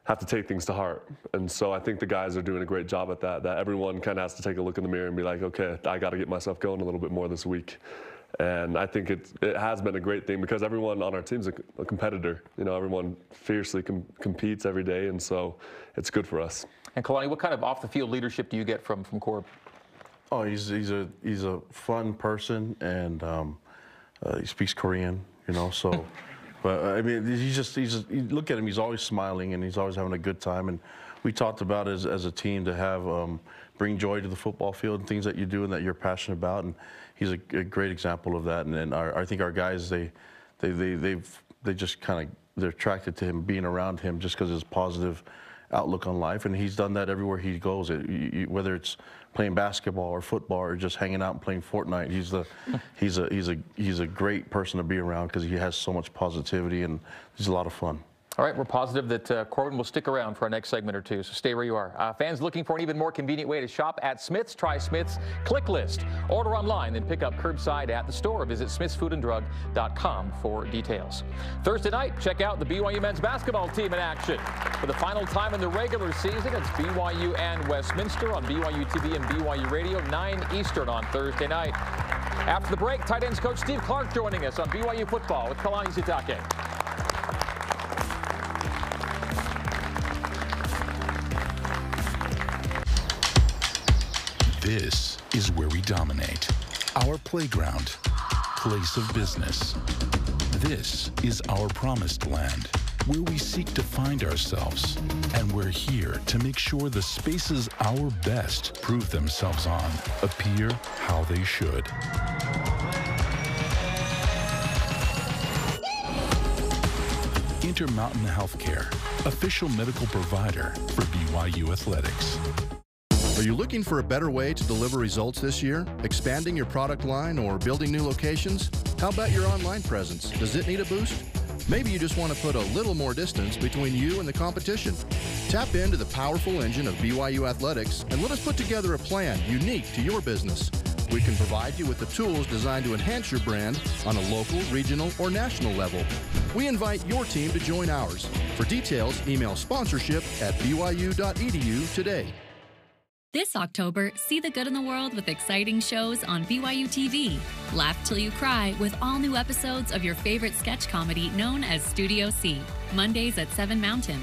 have to take things to heart. And so I think the guys are doing a great job at that everyone kind of has to take a look in the mirror and be like, okay, I got to get myself going a little bit more this week. And I think it has been a great thing because everyone on our team is a competitor. Everyone fiercely competes every day, and so it's good for us. And Kalani, what kind of off-the-field leadership do you get from Corb? Oh, he's a fun person, and he speaks Korean, so. But I mean, you look at him, he's always smiling and he's always having a good time. And we talked about as a team to have bring joy to the football field and things that you do and that you're passionate about. And he's a great example of that. And then I think our guys, they just kind of, they're attracted to him, being around him just because of his positive outlook on life. And he's done that everywhere he goes. Whether it's playing basketball or football or just hanging out and playing Fortnite, he's a great person to be around because he has so much positivity and he's a lot of fun. All right, we're positive that Corbin will stick around for our next segment or two, so stay where you are. Fans looking for an even more convenient way to shop at Smith's? Try Smith's Click List. Order online, then pick up curbside at the store. Visit smithsfoodanddrug.com for details. Thursday night, check out the BYU men's basketball team in action. For the final time in the regular season, it's BYU and Westminster on BYU TV and BYU Radio, 9 Eastern on Thursday night. After the break, tight ends coach Steve Clark joining us on BYU Football with Kalani Sitake. This is where we dominate. Our playground, place of business. This is our promised land, where we seek to find ourselves. And we're here to make sure the spaces our best prove themselves on appear how they should. Intermountain Healthcare, official medical provider for BYU Athletics. Are you looking for a better way to deliver results this year? Expanding your product line or building new locations? How about your online presence? Does it need a boost? Maybe you just want to put a little more distance between you and the competition. Tap into the powerful engine of BYU Athletics and let us put together a plan unique to your business. We can provide you with the tools designed to enhance your brand on a local, regional, or national level. We invite your team to join ours. For details, email sponsorship@byu.edu today. This October, see the good in the world with exciting shows on BYU TV. Laugh till you cry with all new episodes of your favorite sketch comedy known as Studio C, Mondays at 7 Mountain.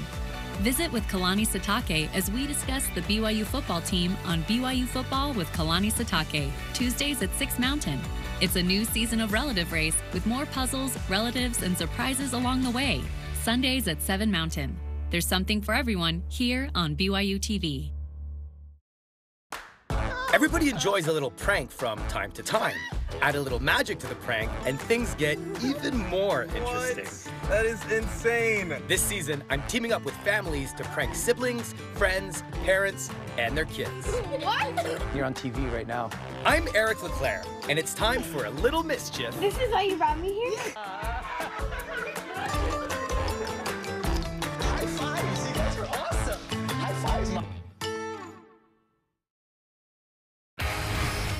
Visit with Kalani Satake as we discuss the BYU football team on BYU Football with Kalani Satake, Tuesdays at 6 Mountain. It's a new season of Relative Race with more puzzles, relatives, and surprises along the way. Sundays at 7 Mountain. There's something for everyone here on BYU TV. Everybody enjoys a little prank from time to time. Add a little magic to the prank, and things get even more interesting. What? That is insane. This season, I'm teaming up with families to prank siblings, friends, parents, and their kids. What? You're on TV right now. I'm Eric LeClaire, and it's time for a little mischief. This is why you brought me here? High fives. You guys are awesome. High fives.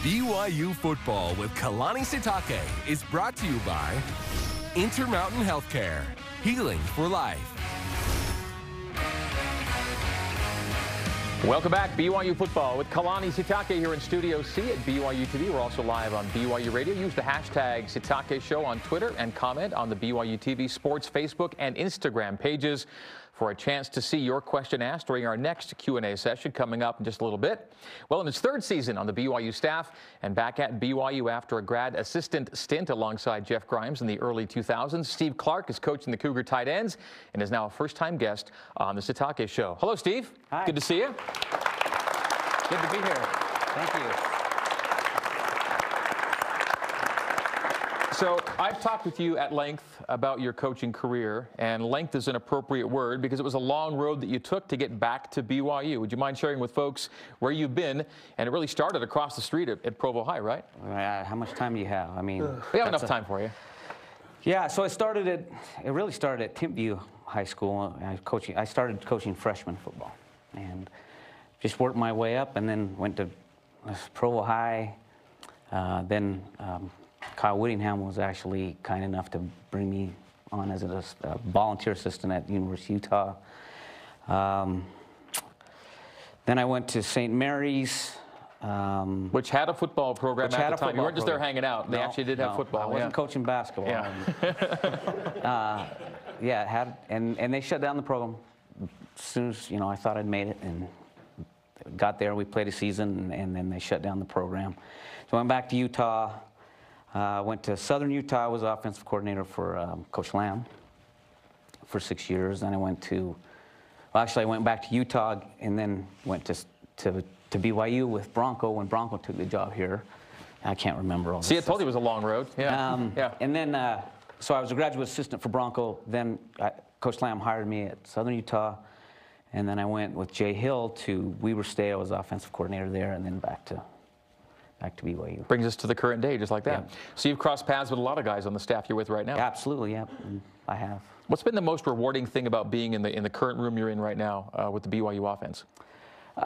BYU Football with Kalani Sitake is brought to you by Intermountain Healthcare, healing for life. Welcome back, BYU Football with Kalani Sitake here in Studio C at BYU TV. We're also live on BYU Radio. Use the hashtag Sitake Show on Twitter and comment on the BYU TV Sports Facebook and Instagram pages for a chance to see your question asked during our next Q&A session coming up in just a little bit. Well, in his third season on the BYU staff and back at BYU after a grad assistant stint alongside Jeff Grimes in the early 2000s, Steve Clark is coaching the Cougar tight ends and is now a first-time guest on the Sitake Show. Hello, Steve. Hi. Good to see you. Good to be here. Thank you. So I've talked with you at length about your coaching career, and length is an appropriate word because it was a long road that you took to get back to BYU. Would you mind sharing with folks where you've been? And it really started across the street at Provo High, right? How much time do you have? I mean, we have enough time for you. Yeah, so it really started at Timpview High School. I started coaching freshman football and just worked my way up, and then went to Provo High. Then Kyle Whittingham was actually kind enough to bring me on as a volunteer assistant at the University of Utah. Then I went to St. Mary's. Which had a football program at the time. You weren't just there hanging out. They actually did have football. I wasn't coaching basketball. Yeah. It had, and they shut down the program as soon as, I thought I'd made it, and got there. We played a season, and then they shut down the program. So I went back to Utah. Went to Southern Utah. I was offensive coordinator for Coach Lamb for 6 years. Then I went I went back to Utah and then went to BYU with Bronco when Bronco took the job here. I can't remember all this. See, I told you it was a long road. Yeah. And then, so I was a graduate assistant for Bronco. Then Coach Lamb hired me at Southern Utah. And then I went with Jay Hill to Weber State. I was offensive coordinator there, and then back to back to BYU. Brings us to the current day, just like that. Yeah. So you've crossed paths with a lot of guys on the staff you're with right now. Absolutely, yeah, I have. What's been the most rewarding thing about being in the current room you're in right now with the BYU offense?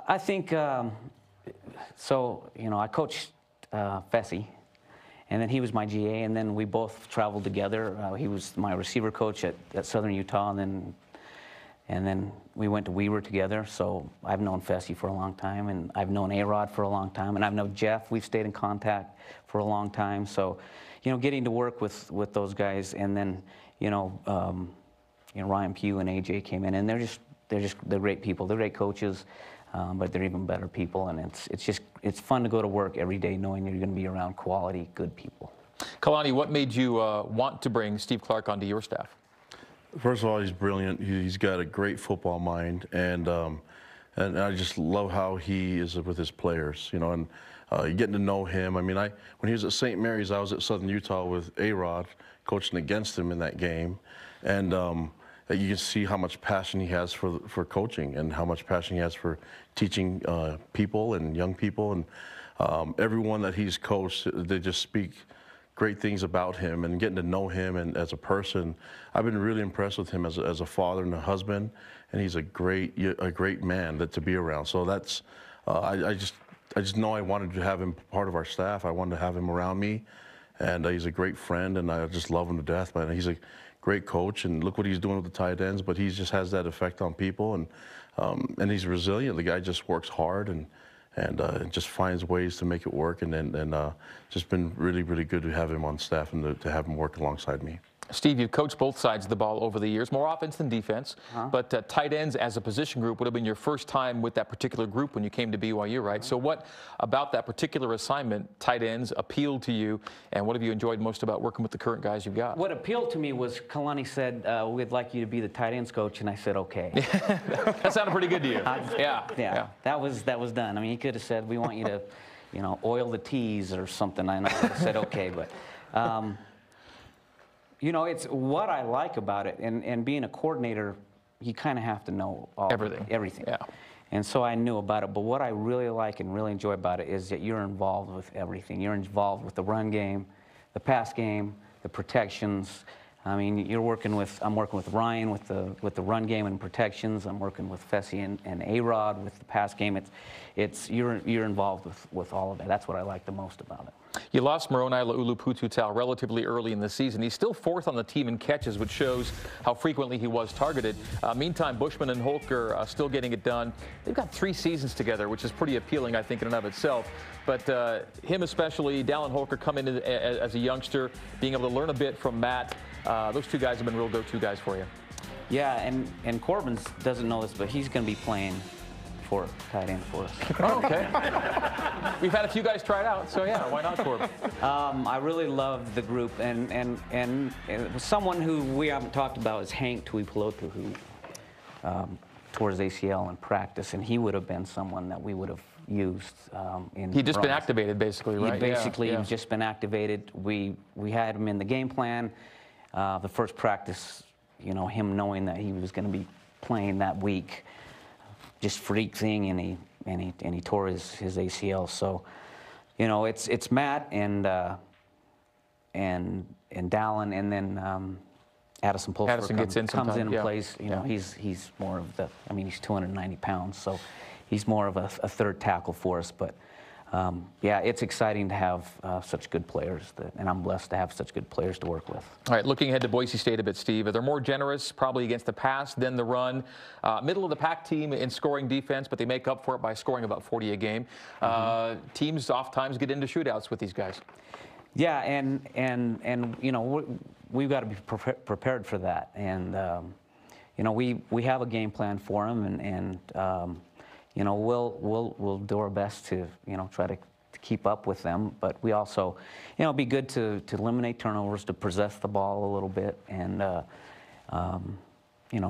I think, so, you know, I coached Fessy, and then he was my GA, and then we both traveled together. He was my receiver coach at Southern Utah, and then we went to Weaver together. So I've known Fessy for a long time, and I've known A-Rod for a long time, and I've known Jeff. We've stayed in contact for a long time. So, you know, getting to work with those guys, and then, you know, Ryan Pugh and AJ came in, and they're great people. They're great coaches, but they're even better people, and it's fun to go to work every day knowing you're going to be around quality, good people. Kalani, what made you want to bring Steve Clark onto your staff? First of all, he's brilliant. He's got a great football mind, and I just love how he is with his players, you know, and getting to know him. I mean, when he was at St. Mary's, I was at Southern Utah with A-Rod, coaching against him in that game, and you can see how much passion he has for coaching and how much passion he has for teaching people and young people, and everyone that he's coached, they just speak great things about him, and getting to know him and as a person. I've been really impressed with him as a father and a husband, and he's a great man to be around. So that's I just know I wanted to have him part of our staff. I wanted to have him around me, and he's a great friend, and I just love him to death. Man, he's a great coach, and look what he's doing with the tight ends. But he just has that effect on people, and he's resilient. The guy just works hard and just finds ways to make it work, and just been really, really good to have him on staff and to have him work alongside me. Steve, you've coached both sides of the ball over the years, more offense than defense, but tight ends as a position group would have been your first time with that particular group when you came to BYU, right? So what about that particular assignment, tight ends, appealed to you, and what have you enjoyed most about working with the current guys you've got? What appealed to me was Kalani said, we'd like you to be the tight ends coach, and I said, okay. That sounded pretty good to you. Yeah. That was done. I mean, he could have said, we want you to, you know, oil the tees or something, and I would have said, okay, but... you know, it's what I like about it, and being a coordinator, you kind of have to know everything. Yeah. And so I knew about it, but what I really like and really enjoy about it is that you're involved with everything. You're involved with the run game, the pass game, the protections. I mean, I'm working with Ryan with the run game and protections. I'm working with Fessy and A-Rod with the pass game. You're involved with all of that. That's what I like the most about it. You lost Moroni Laulu-Pututal relatively early in the season. He's still fourth on the team in catches, which shows how frequently he was targeted. Meantime, Bushman and Holker are still getting it done. They've got 3 seasons together, which is pretty appealing, I think, in and of itself. But him especially, Dallin Holker coming in as a youngster, being able to learn a bit from Matt. Those 2 guys have been real go-to guys for you. Yeah, and Corbin doesn't know this, but he's going to be playing for tight end for us. Oh, okay. We've had a few guys try it out, so yeah, why not, Corbin? I really love the group, and someone who we haven't talked about is Hank Tuipulotu, who tore his ACL in practice, and he would have been someone that we would have used in. He'd just been activated, basically, right? He'd just been activated. We had him in the game plan. The first practice, you know, him knowing that he was going to be playing that week, just freak thing, and he tore his ACL. So, you know, it's Matt and Dallin, and then Addison Pulsford comes in and plays. You know, he's more of the. I mean, he's 290 pounds, so he's more of a third tackle for us. But yeah, it's exciting to have such good players, and I'm blessed to have such good players to work with. All right, looking ahead to Boise State a bit, Steve. They're more generous, probably against the pass than the run. Middle of the pack team in scoring defense, but they make up for it by scoring about 40 a game. Teams oftentimes get into shootouts with these guys. Yeah, and you know, we've got to be prepared for that. And you know, we have a game plan for them, and you know, we'll do our best to, you know, try to keep up with them. But we also, you know, be good to eliminate turnovers, to possess the ball a little bit, and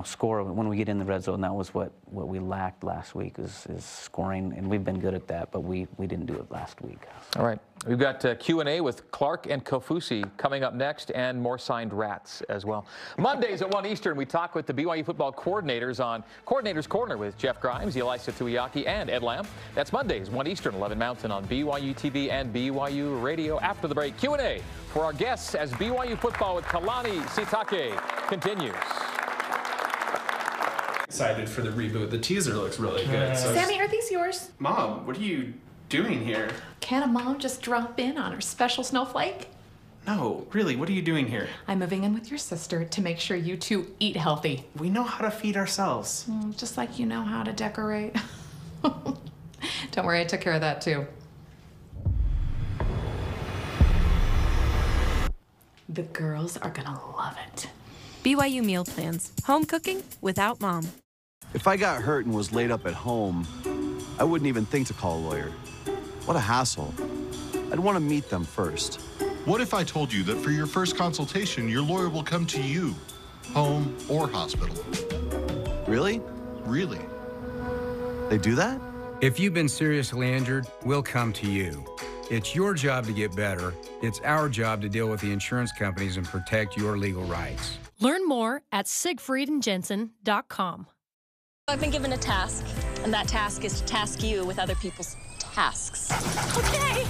score when we get in the red zone. That was what we lacked last week is scoring, and we've been good at that, but we didn't do it last week. All right. We've got Q&A with Clark and Kaufusi coming up next, and more signed rats as well. Mondays at 1 Eastern, we talk with the BYU football coordinators on Coordinator's Corner with Jeff Grimes, Elisa Tuiaki, and Ed Lamb. That's Mondays, 1 Eastern, 11 Mountain on BYU TV and BYU Radio. After the break, Q&A for our guests as BYU football with Kalani Sitake continues. Excited for the reboot. The teaser looks really good. So Sammy, are these yours? Mom, what are you doing here? Can a mom just drop in on her special snowflake? No, really, what are you doing here? I'm moving in with your sister to make sure you two eat healthy. We know how to feed ourselves. Just like you know how to decorate. Don't worry, I took care of that too. The girls are gonna love it. BYU Meal Plans. Home cooking without mom. If I got hurt and was laid up at home, I wouldn't even think to call a lawyer. What a hassle. I'd want to meet them first. What if I told you that for your first consultation, your lawyer will come to you, home or hospital? Really? Really. They do that? If you've been seriously injured, we'll come to you. It's your job to get better. It's our job to deal with the insurance companies and protect your legal rights. Learn more at siegfriedandjensen.com. I've been given a task, and that task is to task you with other people's tasks. Okay.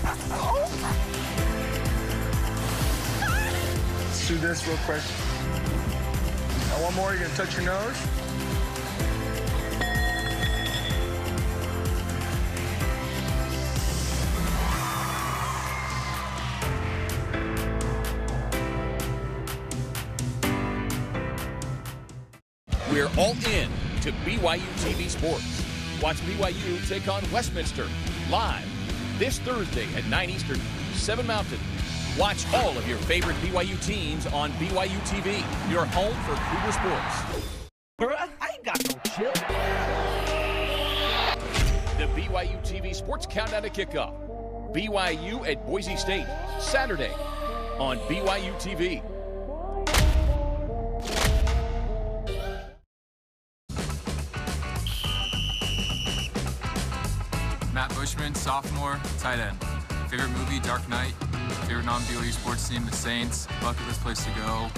Let's do this real quick. Now, one more. You're gonna touch your nose. We're all in to BYU TV Sports. Watch BYU take on Westminster live this Thursday at 9 Eastern, 7 Mountain. Watch all of your favorite BYU teams on BYU TV, your home for Cougar sports. I ain't got no chill. The BYU TV Sports Countdown to Kickoff. BYU at Boise State, Saturday on BYU TV. Matt Bushman, sophomore, tight end. Favorite movie, Dark Knight. Favorite non-BYU sports team, the Saints. Bucket list place to go.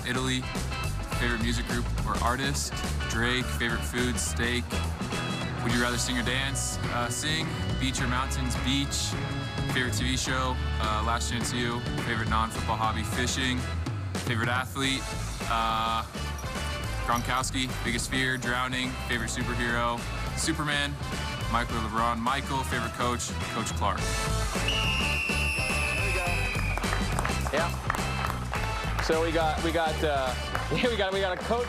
Italy. Favorite music group or artist, Drake. Favorite food, steak. Would you rather sing or dance? Sing. Beach or mountains, beach. Favorite TV show, Last Chance U. Favorite non-football hobby, fishing. Favorite athlete, Gronkowski. Biggest fear, drowning. Favorite superhero, Superman. Michael or LeBron. Michael. Favorite coach, Coach Clark. Yeah. So we got a coach.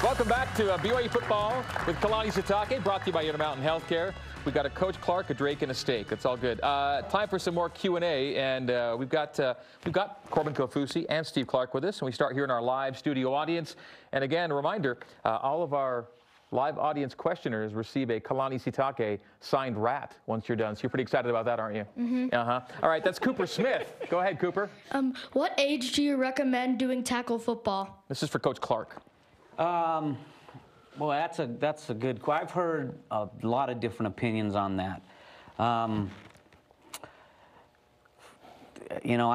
Welcome back to BYU football with Kalani Sitake, brought to you by Intermountain Healthcare. We got a Coach Clark, a Drake, and a steak. That's all good. Time for some more Q&A, and we've got Corbin Kaufusi and Steve Clark with us, and we start here in our live studio audience. And again, a reminder: all of our live audience questioners receive a Kalani Sitake signed rat once you're done. So you're pretty excited about that, aren't you? Mm-hmm. All right, that's Cooper Smith. Go ahead, Cooper. What age do you recommend doing tackle football? This is for Coach Clark. Well, that's a good question. I've heard a lot of different opinions on that. I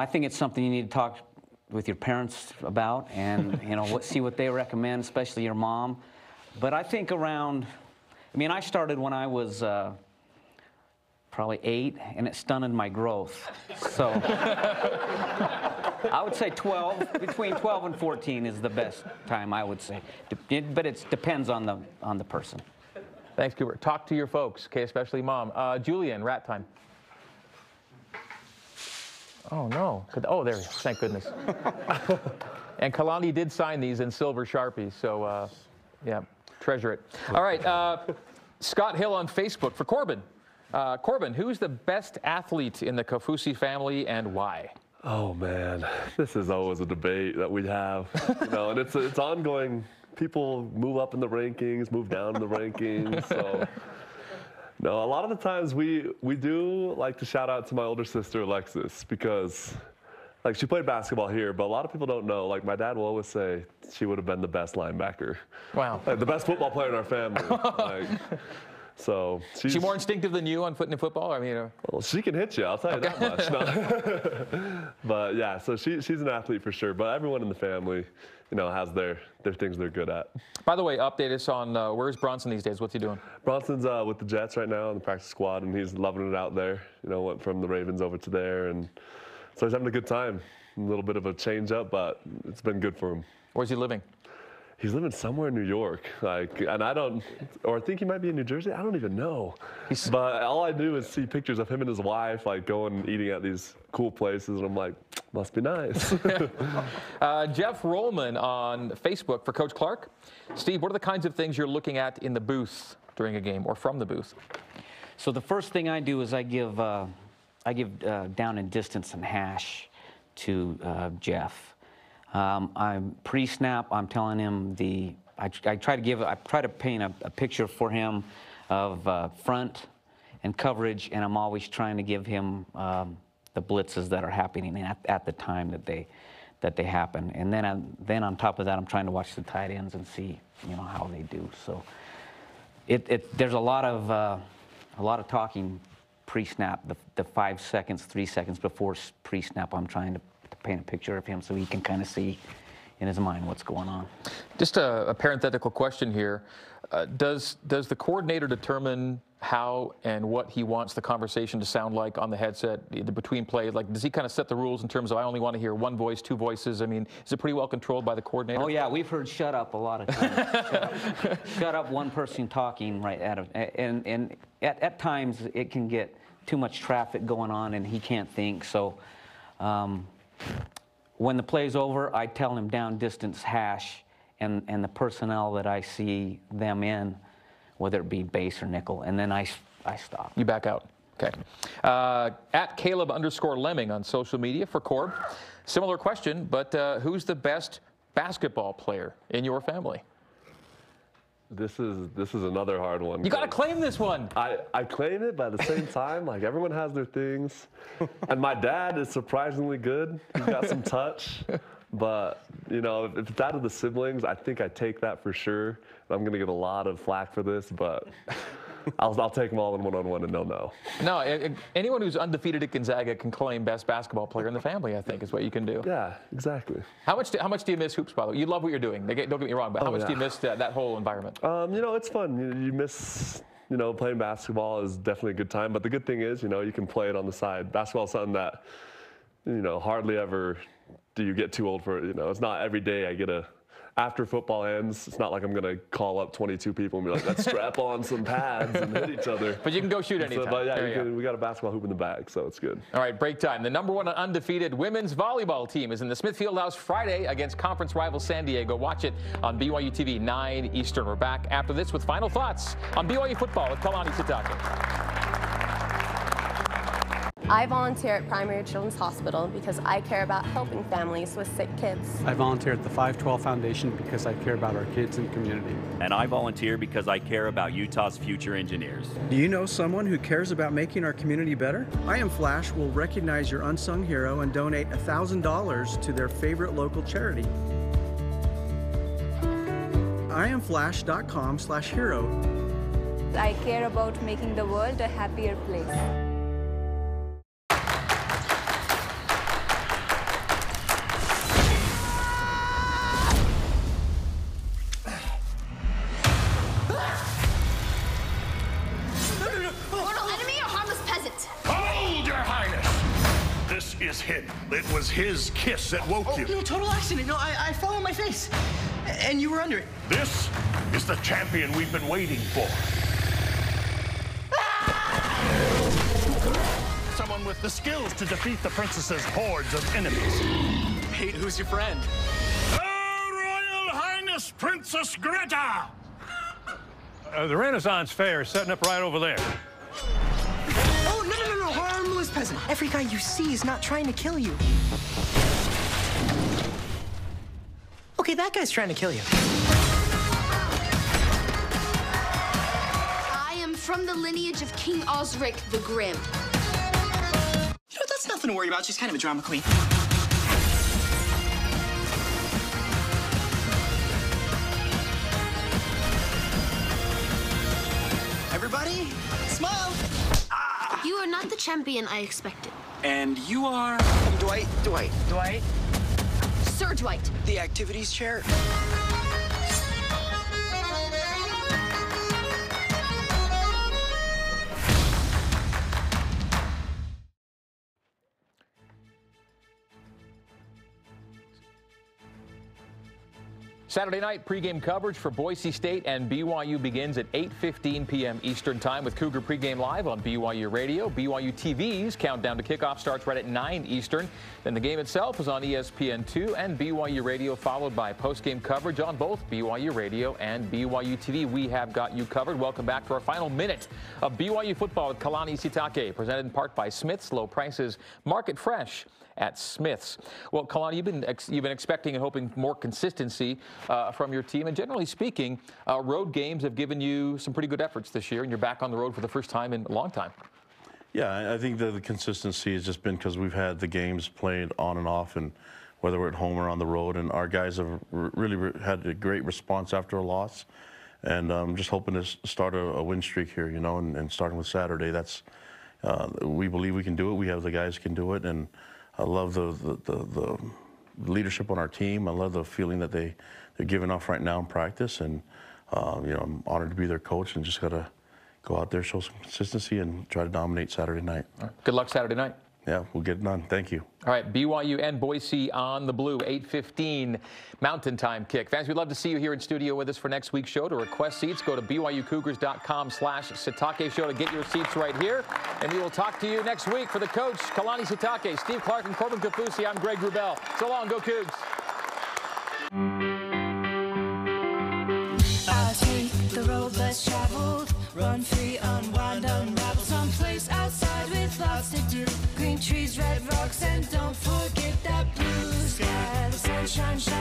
think it's something you need to talk with your parents about, and see what they recommend, especially your mom. But I think I started when I was probably 8, and it stunted my growth. So I would say between 12 and 14 is the best time, I would say. But it depends on the person. Thanks, Cooper. Talk to your folks, okay, especially mom. Julian, rat time. Oh, no. Oh, there. Thank goodness. And Kalani did sign these in silver Sharpies, so, yeah, treasure it. All right, Scott Hill on Facebook for Corbin. Corbin, who's the best athlete in the Kaufusi family and why? Oh, man. This is always a debate that we have, and it's ongoing. People move up in the rankings, move down in the rankings, so... No, a lot of the times we do like to shout out to my older sister, Alexis, because Like, she played basketball here, but a lot of people don't know. Like, my dad will always say she would have been the best linebacker. Wow. Like, the best football player in our family. Like, so she's more instinctive than you on foot in football? I mean, well, she can hit you, I'll tell you that much. No. But, yeah, so she's an athlete for sure. But everyone in the family, you know, has their things they're good at. By the way, update us on where's Bronson these days? What's he doing? Bronson's with the Jets right now in the practice squad, and he's loving it out there. You know, went from the Ravens over to there, and so he's having a good time. A little bit of a change up, but it's been good for him. Where's he living? He's living somewhere in New York, like, and I think he might be in New Jersey. I don't even know. But all I do is see pictures of him and his wife, like, going and eating at these cool places, and I'm like, must be nice. Jeff Rollman on Facebook for Coach Clark. Steve, what are the kinds of things you're looking at in the booth during a game or from the booth? So the first thing I do is I give down and distance and hash to Jeff. I'm pre-snap. I'm telling him I try to paint a picture for him of front and coverage, and I'm always trying to give him the blitzes that are happening at the time that they happen. And then on top of that, I'm trying to watch the tight ends and see, you know, how they do. So there's a lot of talking pre-snap, the 5 seconds, 3 seconds before pre-snap. I'm trying to paint a picture of him so he can kind of see in his mind what's going on. Just a parenthetical question here. Does the coordinator determine how and what he wants the conversation to sound like on the headset between plays? Like, does he kind of set the rules in terms of I only want to hear one voice, two voices? I mean, is it pretty well controlled by the coordinator? Oh, yeah. We've heard shut up a lot of times. Shut up, one person talking right at him. And at times it can get too much traffic going on and he can't think. So when the play's over, I tell him down, distance, hash, and the personnel that I see them in, whether it be base or nickel, and then I stop. You back out. Okay. At Caleb_Lemming on social media for Corb. Similar question, but who's the best basketball player in your family? This is another hard one. You got to claim this one. I claim it, but at the same time, like, everyone has their things. And my dad is surprisingly good. He's got some touch. But, you know, if it's out of the siblings, I think I take that for sure. I'm going to get a lot of flack for this, but I'll take them all in one-on-one and they'll know. No, anyone who's undefeated at Gonzaga can claim best basketball player in the family, I think, is what you can do. Yeah, exactly. How much do you miss hoops, by the way? You love what you're doing. Don't get me wrong, but how much do you miss that whole environment? You know, it's fun. You miss, you know, playing basketball is definitely a good time. But the good thing is, you know, you can play it on the side. Basketball is something that, you know, hardly ever do you get too old for it. You know, it's not every day I get after football ends, it's not like I'm going to call up 22 people and be like, let's strap on some pads and hit each other. But you can go shoot anytime. But yeah, we got a basketball hoop in the bag, so it's good. All right, break time. The #1 undefeated women's volleyball team is in the Smith Fieldhouse Friday against conference rival San Diego. Watch it on BYU TV, 9 Eastern. We're back after this with final thoughts on BYU football with Kalani Sitake. I volunteer at Primary Children's Hospital because I care about helping families with sick kids. I volunteer at the 512 Foundation because I care about our kids and community. And I volunteer because I care about Utah's future engineers. Do you know someone who cares about making our community better? I Am Flash will recognize your unsung hero and donate $1,000 to their favorite local charity. IamFlash.com/hero. I care about making the world a happier place. Is hidden. It was his kiss that woke you. No, total accident. No, I fell on my face, and you were under it. This is the champion we've been waiting for. Someone with the skills to defeat the princess's hordes of enemies. Hey, who's your friend? Her Royal Highness Princess Greta! The Renaissance Fair is setting up right over there. Peasant. Every guy you see is not trying to kill you. Okay, that guy's trying to kill you. I am from the lineage of King Osric the Grim. You know, that's nothing to worry about. She's kind of a drama queen. Everybody, smile. You are not the champion I expected. And you are? Dwight. Sir Dwight. The activities chair. Saturday night pregame coverage for Boise State and BYU begins at 8:15 p.m. Eastern Time with Cougar Pregame Live on BYU Radio. BYU TV's countdown to kickoff starts right at 9 Eastern. Then the game itself is on ESPN2 and BYU Radio, followed by postgame coverage on both BYU Radio and BYU TV. We have got you covered. Welcome back to our final minute of BYU football with Kalani Sitake, presented in part by Smith's. Low prices, market fresh at Smith's. Well, Kalani, you've been expecting and hoping more consistency from your team, and generally speaking, road games have given you some pretty good efforts this year, and you're back on the road for the first time in a long time. Yeah, I think that the consistency has just been because we've had the games played on and off, and whether we're at home or on the road, and our guys have really had a great response after a loss, and I'm just hoping to start a win streak here, you know, and starting with Saturday. That's we believe we can do it. We have the guys who can do it, and I love the leadership on our team. I love the feeling that they're giving off right now in practice, and you know, I'm honored to be their coach, and just got to go out there, show some consistency, and try to dominate Saturday night. All right. Good luck Saturday night. Yeah, we'll get it done. Thank you. All right, BYU and Boise on the blue, 8:15 Mountain Time kick. Fans, we'd love to see you here in studio with us for next week's show. To request seats, go to BYUCougars.com/Satake Show to get your seats right here. And we will talk to you next week. For the coach, Kalani Sitake, Steve Clark, and Corbin Kaufusi, I'm Greg Wrubell. So long, go Cougs. I take the road less traveled, run free, unwind, unravel, someplace outside with lots to do. Green trees, red rocks, and don't forget that blue sky. The sunshine shines.